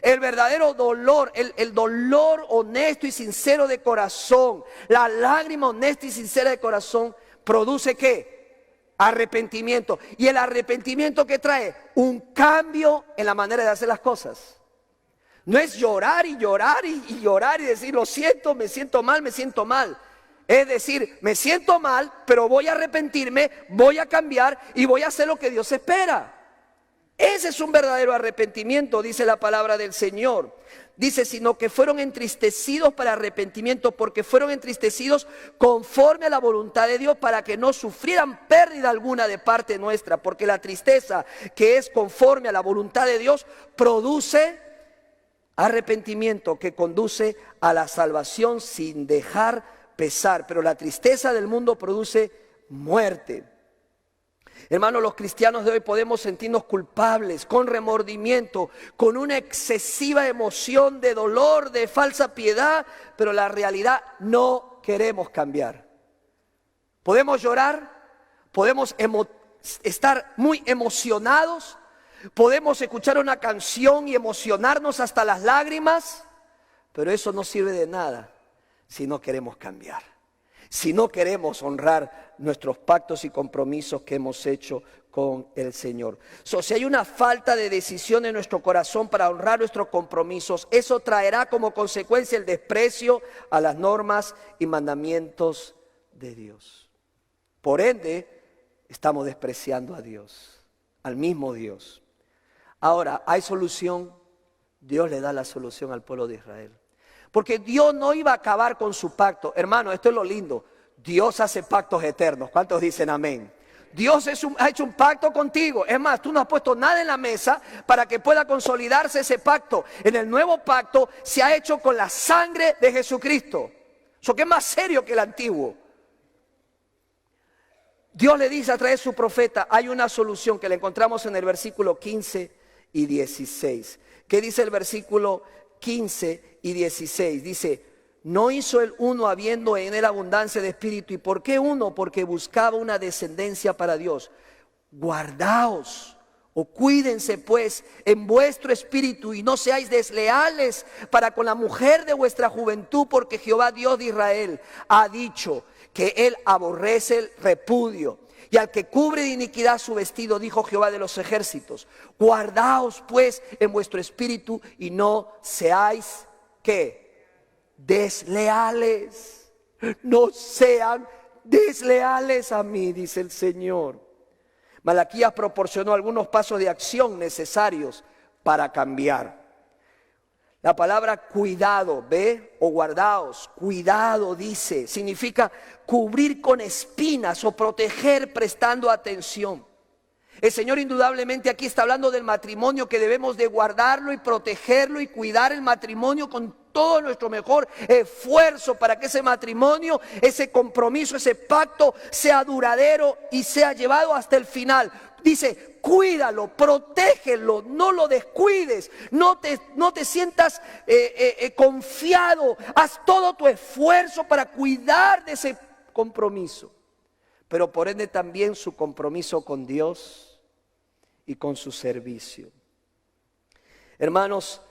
El verdadero dolor, el dolor honesto y sincero de corazón, la lágrima honesta y sincera de corazón, produce ¿qué? Arrepentimiento. Y el arrepentimiento que trae un cambio en la manera de hacer las cosas. No es llorar y llorar y llorar y decir, lo siento, me siento mal, me siento mal. Es decir, me siento mal, pero voy a arrepentirme, voy a cambiar y voy a hacer lo que Dios espera. Ese es un verdadero arrepentimiento, dice la palabra del Señor. Dice, sino que fueron entristecidos para arrepentimiento, porque fueron entristecidos conforme a la voluntad de Dios, para que no sufrieran pérdida alguna de parte nuestra, porque la tristeza que es conforme a la voluntad de Dios produce arrepentimiento que conduce a la salvación sin dejar pesar, pero la tristeza del mundo produce muerte. Hermanos, los cristianos de hoy podemos sentirnos culpables, con remordimiento, con una excesiva emoción de dolor, de falsa piedad, pero la realidad no queremos cambiar. Podemos llorar, podemos estar muy emocionados, podemos escuchar una canción y emocionarnos hasta las lágrimas, pero eso no sirve de nada si no queremos cambiar. Si no queremos honrar nuestros pactos y compromisos que hemos hecho con el Señor. Si hay una falta de decisión en nuestro corazón para honrar nuestros compromisos, eso traerá como consecuencia el desprecio a las normas y mandamientos de Dios. Por ende, estamos despreciando a Dios, al mismo Dios. Ahora, ¿hay solución? Dios le da la solución al pueblo de Israel. Porque Dios no iba a acabar con su pacto. Hermano, esto es lo lindo. Dios hace pactos eternos. ¿Cuántos dicen amén? Dios ha hecho un pacto contigo. Es más, tú no has puesto nada en la mesa para que pueda consolidarse ese pacto. En el nuevo pacto se ha hecho con la sangre de Jesucristo. Eso que es más serio que el antiguo. Dios le dice a través de su profeta, hay una solución que la encontramos en el versículo 15 y 16. ¿Qué dice el versículo 15 y 16? Dice, no hizo el uno habiendo en él abundancia de espíritu. ¿Y por qué uno? Porque buscaba una descendencia para Dios. Guardaos o cuídense pues en vuestro espíritu y no seáis desleales para con la mujer de vuestra juventud, porque Jehová Dios de Israel ha dicho que él aborrece el repudio. Y al que cubre de iniquidad su vestido, dijo Jehová de los ejércitos, guardaos pues en vuestro espíritu y no seáis, ¿qué? Desleales. No sean desleales a mí, dice el Señor. Malaquías proporcionó algunos pasos de acción necesarios para cambiar. La palabra cuidado, ¿ve? O guardaos, cuidado dice, significa cubrir con espinas o proteger prestando atención. El Señor indudablemente aquí está hablando del matrimonio, que debemos de guardarlo y protegerlo y cuidar el matrimonio con todo nuestro mejor esfuerzo para que ese matrimonio, ese compromiso, ese pacto sea duradero y sea llevado hasta el final. Dice, cuídalo, protégelo, no lo descuides, no te sientas confiado, haz todo tu esfuerzo para cuidar de ese compromiso. Pero por ende también su compromiso con Dios y con su servicio. Hermanos,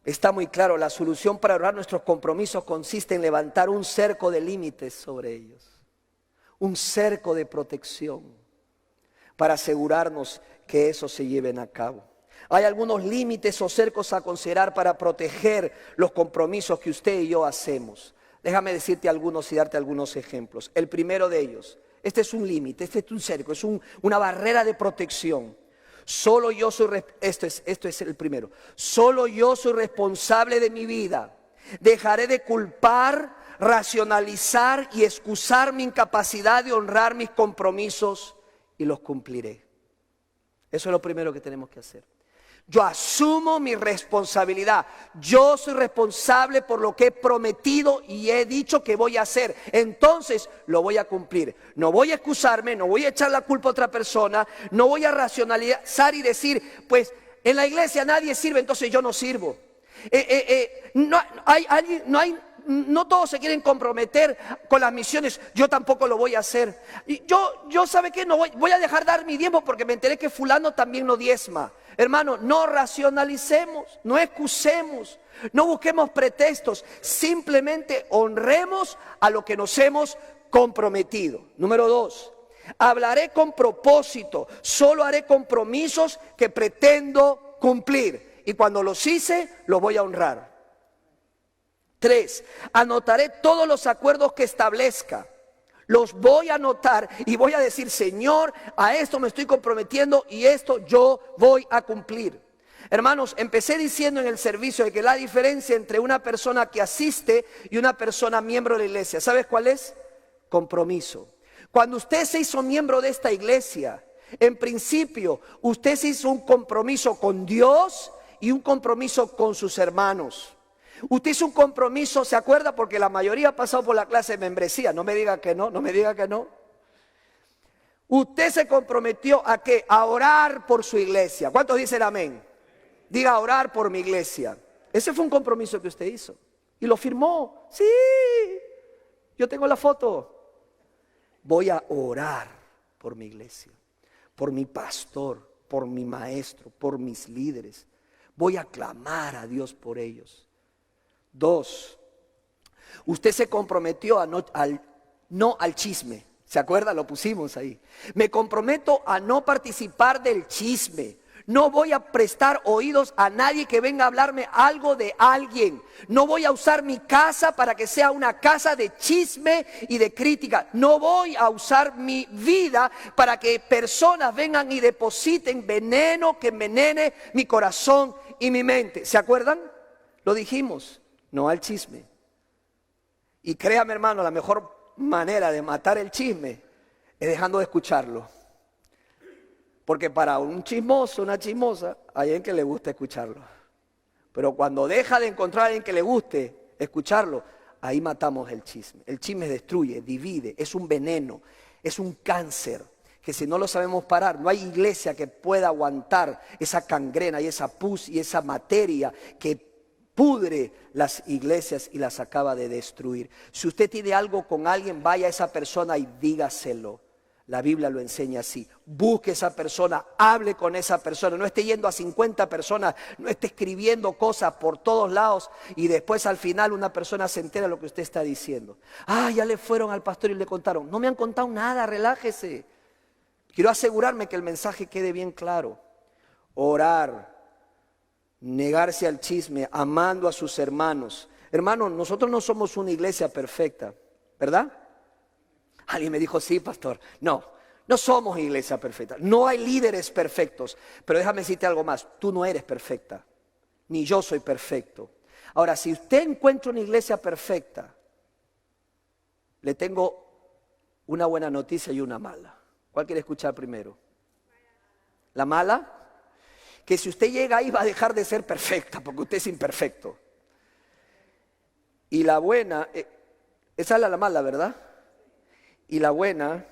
está muy claro, la solución para honrar nuestros compromisos consiste en levantar un cerco de límites sobre ellos, un cerco de protección, para asegurarnos que eso se lleven a cabo. Hay algunos límites o cercos a considerar para proteger los compromisos que usted y yo hacemos. Déjame decirte algunos y darte algunos ejemplos. El primero de ellos, este es un límite, este es un cerco, es una barrera de protección. Solo yo soy, esto es el primero, solo yo soy responsable de mi vida. Dejaré de culpar, racionalizar y excusar mi incapacidad de honrar mis compromisos y los cumpliré. Eso es lo primero que tenemos que hacer. Yo asumo mi responsabilidad. Yo soy responsable por lo que he prometido y he dicho que voy a hacer. Entonces lo voy a cumplir. No voy a excusarme, no voy a echar la culpa a otra persona, no voy a racionalizar y decir, pues en la iglesia nadie sirve, entonces yo no sirvo. No todos se quieren comprometer con las misiones, yo tampoco lo voy a hacer. Y yo ¿sabe qué? No voy a dejar dar mi diezmo porque me enteré que fulano también no diezma. Hermano, no racionalicemos, no excusemos, no busquemos pretextos, simplemente honremos a lo que nos hemos comprometido. Número 2, hablaré con propósito, solo haré compromisos que pretendo cumplir y cuando los hice, los voy a honrar. 3, anotaré todos los acuerdos que establezca. Los voy a anotar y voy a decir, Señor, a esto me estoy comprometiendo y esto yo voy a cumplir. Hermanos, empecé diciendo en el servicio de que la diferencia entre una persona que asiste y una persona miembro de la iglesia, ¿sabes cuál es? Compromiso. Cuando usted se hizo miembro de esta iglesia, en principio, usted se hizo un compromiso con Dios y un compromiso con sus hermanos. Usted hizo un compromiso, ¿se acuerda? Porque la mayoría ha pasado por la clase de membresía. No me diga que no, no me diga que no. Usted se comprometió ¿a qué? A orar por su iglesia. ¿Cuántos dicen amén? Diga, orar por mi iglesia. Ese fue un compromiso que usted hizo. Y lo firmó. Sí, yo tengo la foto. Voy a orar por mi iglesia, por mi pastor, por mi maestro, por mis líderes. Voy a clamar a Dios por ellos. 2, usted se comprometió a no al chisme. ¿Se acuerda? Lo pusimos ahí. Me comprometo a no participar del chisme. No voy a prestar oídos a nadie que venga a hablarme algo de alguien. No voy a usar mi casa para que sea una casa de chisme y de crítica. No voy a usar mi vida para que personas vengan y depositen veneno que envenene mi corazón y mi mente. ¿Se acuerdan? Lo dijimos. No al chisme. Y créame, hermano, la mejor manera de matar el chisme es dejando de escucharlo. Porque para un chismoso, una chismosa, hay alguien que le gusta escucharlo. Pero cuando deja de encontrar a alguien que le guste escucharlo, ahí matamos el chisme. El chisme destruye, divide, es un veneno, es un cáncer, que si no lo sabemos parar, no hay iglesia que pueda aguantar esa gangrena y esa pus y esa materia que pudre las iglesias y las acaba de destruir. Si usted tiene algo con alguien, vaya a esa persona y dígaselo. La Biblia lo enseña así. Busque a esa persona, hable con esa persona. No esté yendo a 50 personas, no esté escribiendo cosas por todos lados y después al final una persona se entera de lo que usted está diciendo. Ah, ya le fueron al pastor y le contaron. No me han contado nada, relájese. Quiero asegurarme que el mensaje quede bien claro. Orar, negarse al chisme, amando a sus hermanos. Hermanos, nosotros no somos una iglesia perfecta, ¿verdad? Alguien me dijo, sí, pastor. No somos iglesia perfecta. No hay líderes perfectos. Pero déjame decirte algo más. Tú no eres perfecta. Ni yo soy perfecto. Ahora, si usted encuentra una iglesia perfecta, le tengo una buena noticia y una mala. ¿Cuál quiere escuchar primero? ¿La mala? Que si usted llega ahí va a dejar de ser perfecta, porque usted es imperfecto. Y la buena, esa es la mala, ¿verdad? Y la buena,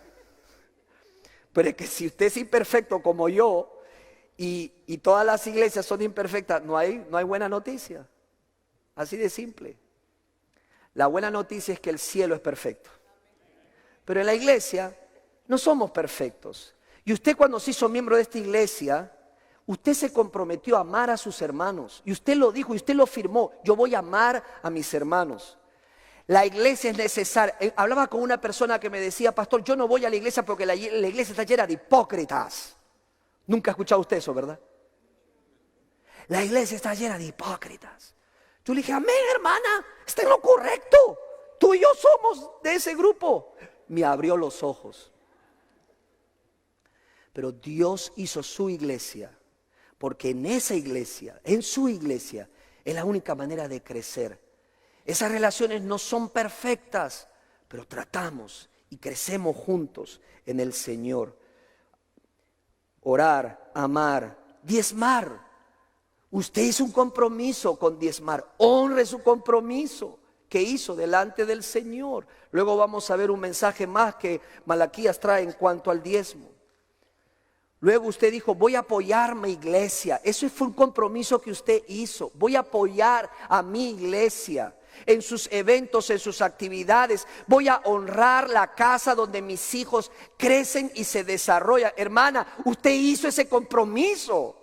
pero es que si usted es imperfecto como yo y todas las iglesias son imperfectas, no hay buena noticia. Así de simple. La buena noticia es que el cielo es perfecto. Pero en la iglesia no somos perfectos. Y usted cuando se hizo miembro de esta iglesia, usted se comprometió a amar a sus hermanos. Y usted lo dijo y usted lo firmó. Yo voy a amar a mis hermanos. La iglesia es necesaria. Hablaba con una persona que me decía, pastor, yo no voy a la iglesia porque la iglesia está llena de hipócritas. Nunca ha escuchado usted eso, ¿verdad? La iglesia está llena de hipócritas. Yo le dije, amén, hermana, está en lo correcto. Tú y yo somos de ese grupo. Me abrió los ojos. Pero Dios hizo su iglesia, porque en esa iglesia, en su iglesia, es la única manera de crecer. Esas relaciones no son perfectas, pero tratamos y crecemos juntos en el Señor. Orar, amar, diezmar. Usted hizo un compromiso con diezmar. Honre su compromiso que hizo delante del Señor. Luego vamos a ver un mensaje más que Malaquías trae en cuanto al diezmo. Luego usted dijo, voy a apoyar a mi iglesia. Eso fue un compromiso que usted hizo. Voy a apoyar a mi iglesia en sus eventos, en sus actividades. Voy a honrar la casa donde mis hijos crecen y se desarrollan. Hermana, usted hizo ese compromiso.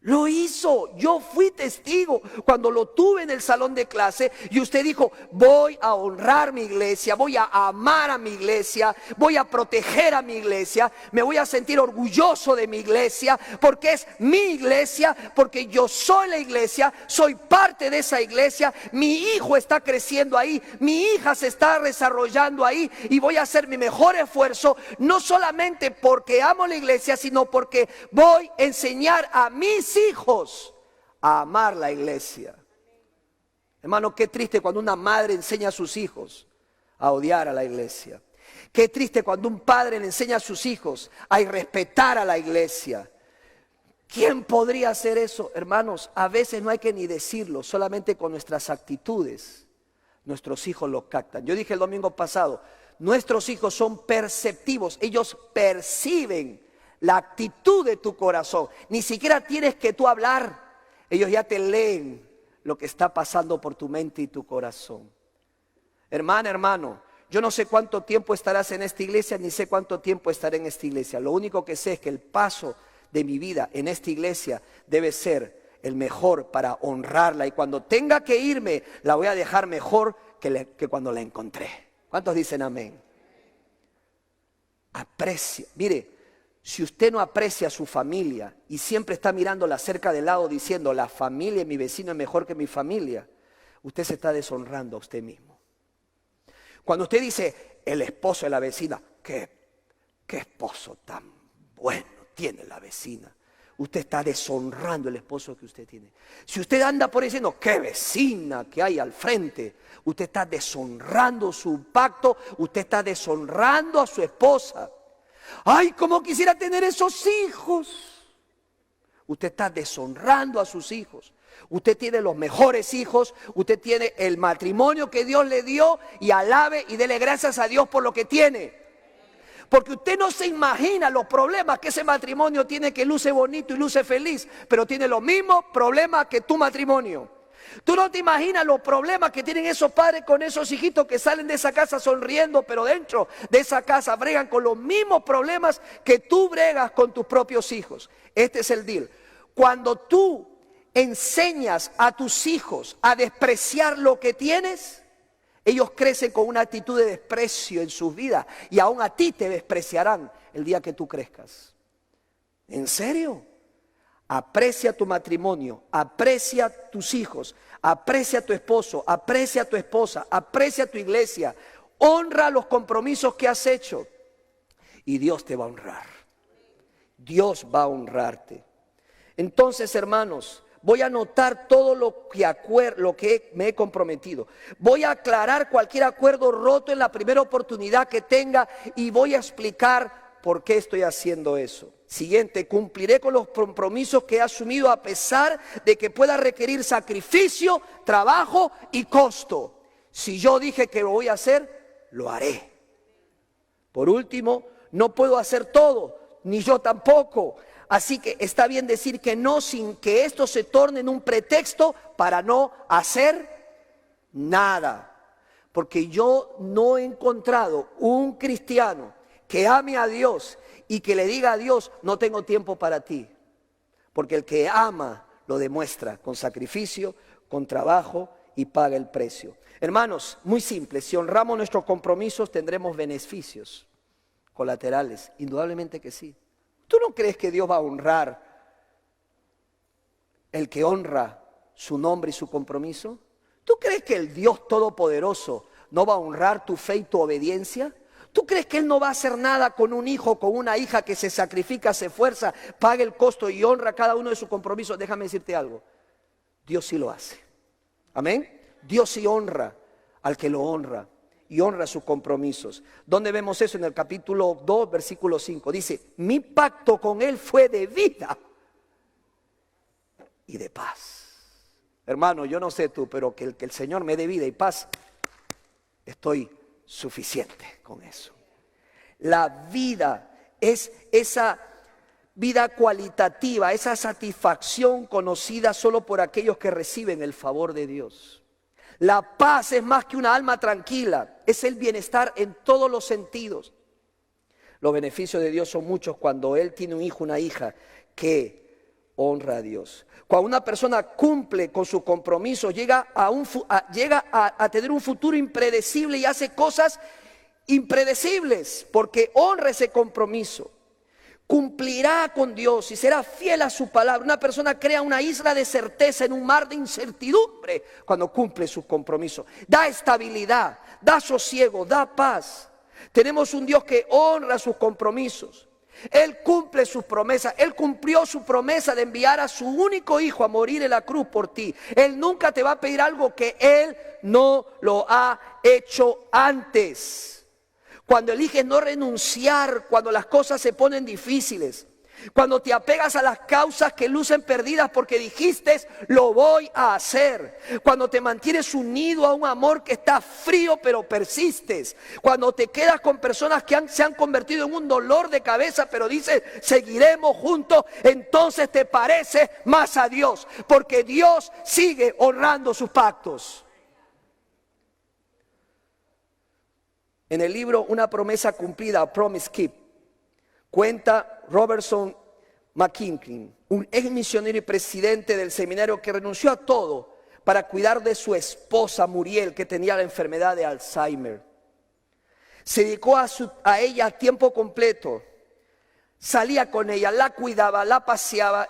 Lo hizo, yo fui testigo cuando lo tuve en el salón de clase y usted dijo, voy a honrar mi iglesia, voy a amar a mi iglesia, voy a proteger a mi iglesia, me voy a sentir orgulloso de mi iglesia porque es mi iglesia, porque yo soy la iglesia, soy parte de esa iglesia, mi hijo está creciendo ahí, mi hija se está desarrollando ahí y voy a hacer mi mejor esfuerzo, no solamente porque amo la iglesia, sino porque voy a enseñar a mis hijos a amar la iglesia. Hermano, qué triste cuando una madre enseña a sus hijos a odiar a la iglesia. Qué triste cuando un padre le enseña a sus hijos a irrespetar a la iglesia. ¿Quién podría hacer eso? Hermanos, a veces no hay que ni decirlo, solamente con nuestras actitudes nuestros hijos lo captan. Yo dije el domingo pasado, nuestros hijos son perceptivos, ellos perciben la actitud de tu corazón. Ni siquiera tienes que tú hablar, ellos ya te leen lo que está pasando por tu mente y tu corazón. Hermana, hermano, yo no sé cuánto tiempo estarás en esta iglesia, ni sé cuánto tiempo estaré en esta iglesia. Lo único que sé es que el paso de mi vida en esta iglesia debe ser el mejor para honrarla. Y cuando tenga que irme, la voy a dejar mejor que cuando la encontré. ¿Cuántos dicen amén? Aprecia, mire. Si usted no aprecia a su familia y siempre está mirándola cerca del lado diciendo la familia de mi vecino es mejor que mi familia, usted se está deshonrando a usted mismo. Cuando usted dice el esposo de la vecina, qué esposo tan bueno tiene la vecina, usted está deshonrando el esposo que usted tiene. Si usted anda por ahí diciendo qué vecina que hay al frente, usted está deshonrando su pacto, usted está deshonrando a su esposa. Ay, cómo quisiera tener esos hijos. Usted está deshonrando a sus hijos. Usted tiene los mejores hijos, usted tiene el matrimonio que Dios le dio y alabe y dele gracias a Dios por lo que tiene. Porque usted no se imagina los problemas que ese matrimonio tiene, que luce bonito y luce feliz, pero tiene los mismos problemas que tu matrimonio. Tú no te imaginas los problemas que tienen esos padres con esos hijitos que salen de esa casa sonriendo, pero dentro de esa casa bregan con los mismos problemas que tú bregas con tus propios hijos. Este es el deal. Cuando tú enseñas a tus hijos a despreciar lo que tienes, ellos crecen con una actitud de desprecio en sus vidas y aún a ti te despreciarán el día que tú crezcas. ¿En serio? Aprecia tu matrimonio, aprecia tus hijos, aprecia a tu esposo, aprecia a tu esposa, aprecia a tu iglesia, honra los compromisos que has hecho y Dios te va a honrar. Dios va a honrarte. Entonces, hermanos, voy a anotar todo lo que me he comprometido. Voy a aclarar cualquier acuerdo roto en la primera oportunidad que tenga y voy a explicar por qué estoy haciendo eso. Siguiente, cumpliré con los compromisos que he asumido a pesar de que pueda requerir sacrificio, trabajo y costo. Si yo dije que lo voy a hacer, lo haré. Por último, no puedo hacer todo, ni yo tampoco. Así que está bien decir que no sin que esto se torne en un pretexto para no hacer nada. Porque yo no he encontrado un cristiano que ame a Dios y que le diga a Dios, no tengo tiempo para ti. Porque el que ama lo demuestra con sacrificio, con trabajo y paga el precio. Hermanos, muy simple, si honramos nuestros compromisos tendremos beneficios colaterales, indudablemente que sí. ¿Tú no crees que Dios va a honrar el que honra su nombre y su compromiso? ¿Tú crees que el Dios Todopoderoso no va a honrar tu fe y tu obediencia? ¿Tú crees que Él no va a hacer nada con un hijo, con una hija que se sacrifica, se esfuerza, paga el costo y honra cada uno de sus compromisos? Déjame decirte algo, Dios sí lo hace. Amén. Dios sí honra al que lo honra y honra sus compromisos. ¿Dónde vemos eso? En el capítulo 2, versículo 5. Dice, mi pacto con Él fue de vida y de paz. Hermano, yo no sé tú, pero que el Señor me dé vida y paz, estoy suficiente con eso. La vida es esa vida cualitativa, esa satisfacción conocida solo por aquellos que reciben el favor de Dios. La paz es más que una alma tranquila, es el bienestar en todos los sentidos. Los beneficios de Dios son muchos cuando Él tiene un hijo, una hija que honra a Dios. Cuando una persona cumple con su compromiso, llega a tener un futuro impredecible y hace cosas impredecibles porque honra ese compromiso. Cumplirá con Dios y será fiel a su palabra. Una persona crea una isla de certeza en un mar de incertidumbre cuando cumple su compromiso. Da estabilidad, da sosiego, da paz. Tenemos un Dios que honra sus compromisos. Él cumple sus promesas. Él cumplió su promesa de enviar a su único hijo a morir en la cruz por ti. Él nunca te va a pedir algo que Él no lo ha hecho antes. Cuando eliges no renunciar, cuando las cosas se ponen difíciles, cuando te apegas a las causas que lucen perdidas porque dijiste, lo voy a hacer. Cuando te mantienes unido a un amor que está frío pero persistes. Cuando te quedas con personas que se han convertido en un dolor de cabeza pero dices, seguiremos juntos, entonces te pareces más a Dios. Porque Dios sigue honrando sus pactos. En el libro Una promesa cumplida, A Promise Kept, cuenta Robertson McKinley, un ex misionero y presidente del seminario que renunció a todo para cuidar de su esposa Muriel, que tenía la enfermedad de Alzheimer. Se dedicó a ella a tiempo completo, salía con ella, la cuidaba, la paseaba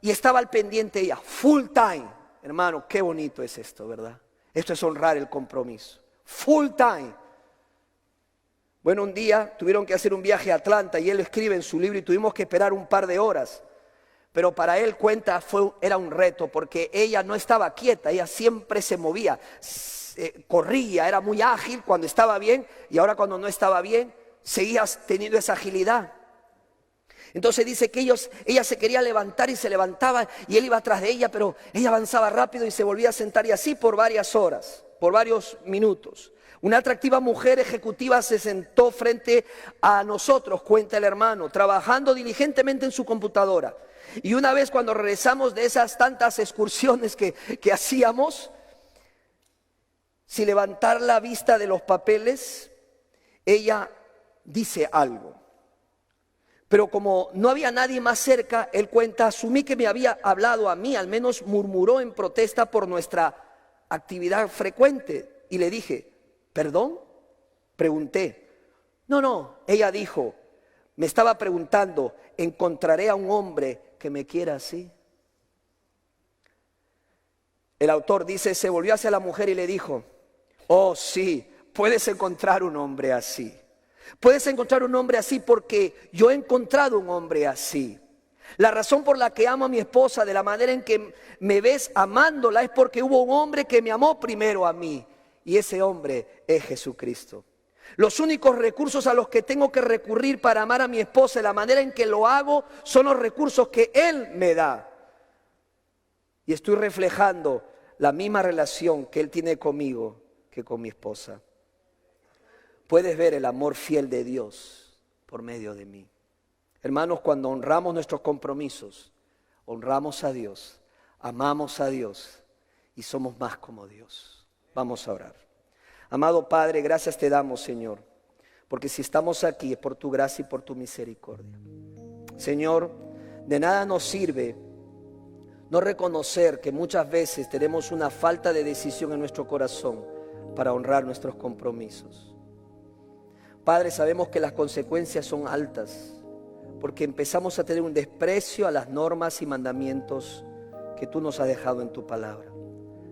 y estaba al pendiente de ella, full time. Hermano, qué bonito es esto, ¿verdad? Esto es honrar el compromiso, full time. Bueno, un día tuvieron que hacer un viaje a Atlanta y él lo escribe en su libro y tuvimos que esperar un par de horas. Pero para él cuenta, era un reto porque ella no estaba quieta, ella siempre se movía, corría, era muy ágil cuando estaba bien y ahora cuando no estaba bien seguía teniendo esa agilidad. Entonces dice que ella se quería levantar y se levantaba y él iba atrás de ella, pero ella avanzaba rápido y se volvía a sentar y así por varias horas, por varios minutos. Una atractiva mujer ejecutiva se sentó frente a nosotros, cuenta el hermano, trabajando diligentemente en su computadora. Y una vez cuando regresamos de esas tantas excursiones que hacíamos, sin levantar la vista de los papeles, ella dice algo. Pero como no había nadie más cerca, él cuenta, asumí que me había hablado a mí, al menos murmuró en protesta por nuestra actividad frecuente. Y le dije, ¿perdón? Pregunté. No, ella dijo, me estaba preguntando, ¿encontraré a un hombre que me quiera así? El autor dice, se volvió hacia la mujer y le dijo, oh sí, puedes encontrar un hombre así. Puedes encontrar un hombre así porque yo he encontrado un hombre así. La razón por la que amo a mi esposa de la manera en que me ves amándola es porque hubo un hombre que me amó primero a mí. Y ese hombre es Jesucristo. Los únicos recursos a los que tengo que recurrir para amar a mi esposa de la manera en que lo hago son los recursos que Él me da. Y estoy reflejando la misma relación que Él tiene conmigo que con mi esposa. Puedes ver el amor fiel de Dios por medio de mí. Hermanos, cuando honramos nuestros compromisos, honramos a Dios, amamos a Dios y somos más como Dios. Vamos a orar. Amado Padre, gracias te damos, Señor, porque si estamos aquí es por tu gracia y por tu misericordia. Señor, de nada nos sirve no reconocer que muchas veces tenemos una falta de decisión en nuestro corazón para honrar nuestros compromisos. Padre, sabemos que las consecuencias son altas porque empezamos a tener un desprecio a las normas y mandamientos que tú nos has dejado en tu palabra.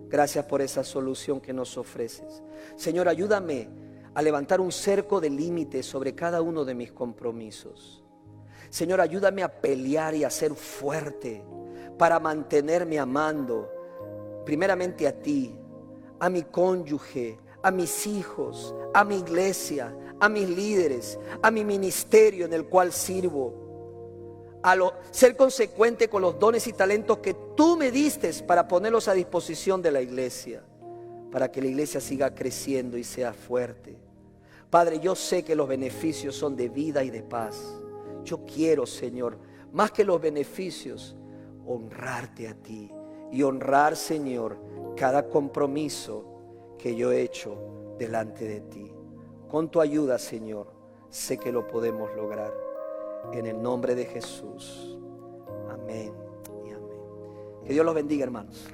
Gracias por esa solución que nos ofreces. Señor, ayúdame a levantar un cerco de límites sobre cada uno de mis compromisos. Señor, ayúdame a pelear y a ser fuerte para mantenerme amando primeramente a ti, a mi cónyuge, a mis hijos, a mi iglesia, a mis líderes, a mi ministerio en el cual sirvo. Ser consecuente con los dones y talentos que tú me diste para ponerlos a disposición de la iglesia, para que la iglesia siga creciendo y sea fuerte. Padre, yo sé que los beneficios son de vida y de paz. Yo quiero, Señor, más que los beneficios, honrarte a ti y honrar, Señor, cada compromiso que yo he hecho delante de ti. Con tu ayuda, Señor, sé que lo podemos lograr. En el nombre de Jesús. Amén. Que Dios los bendiga, hermanos.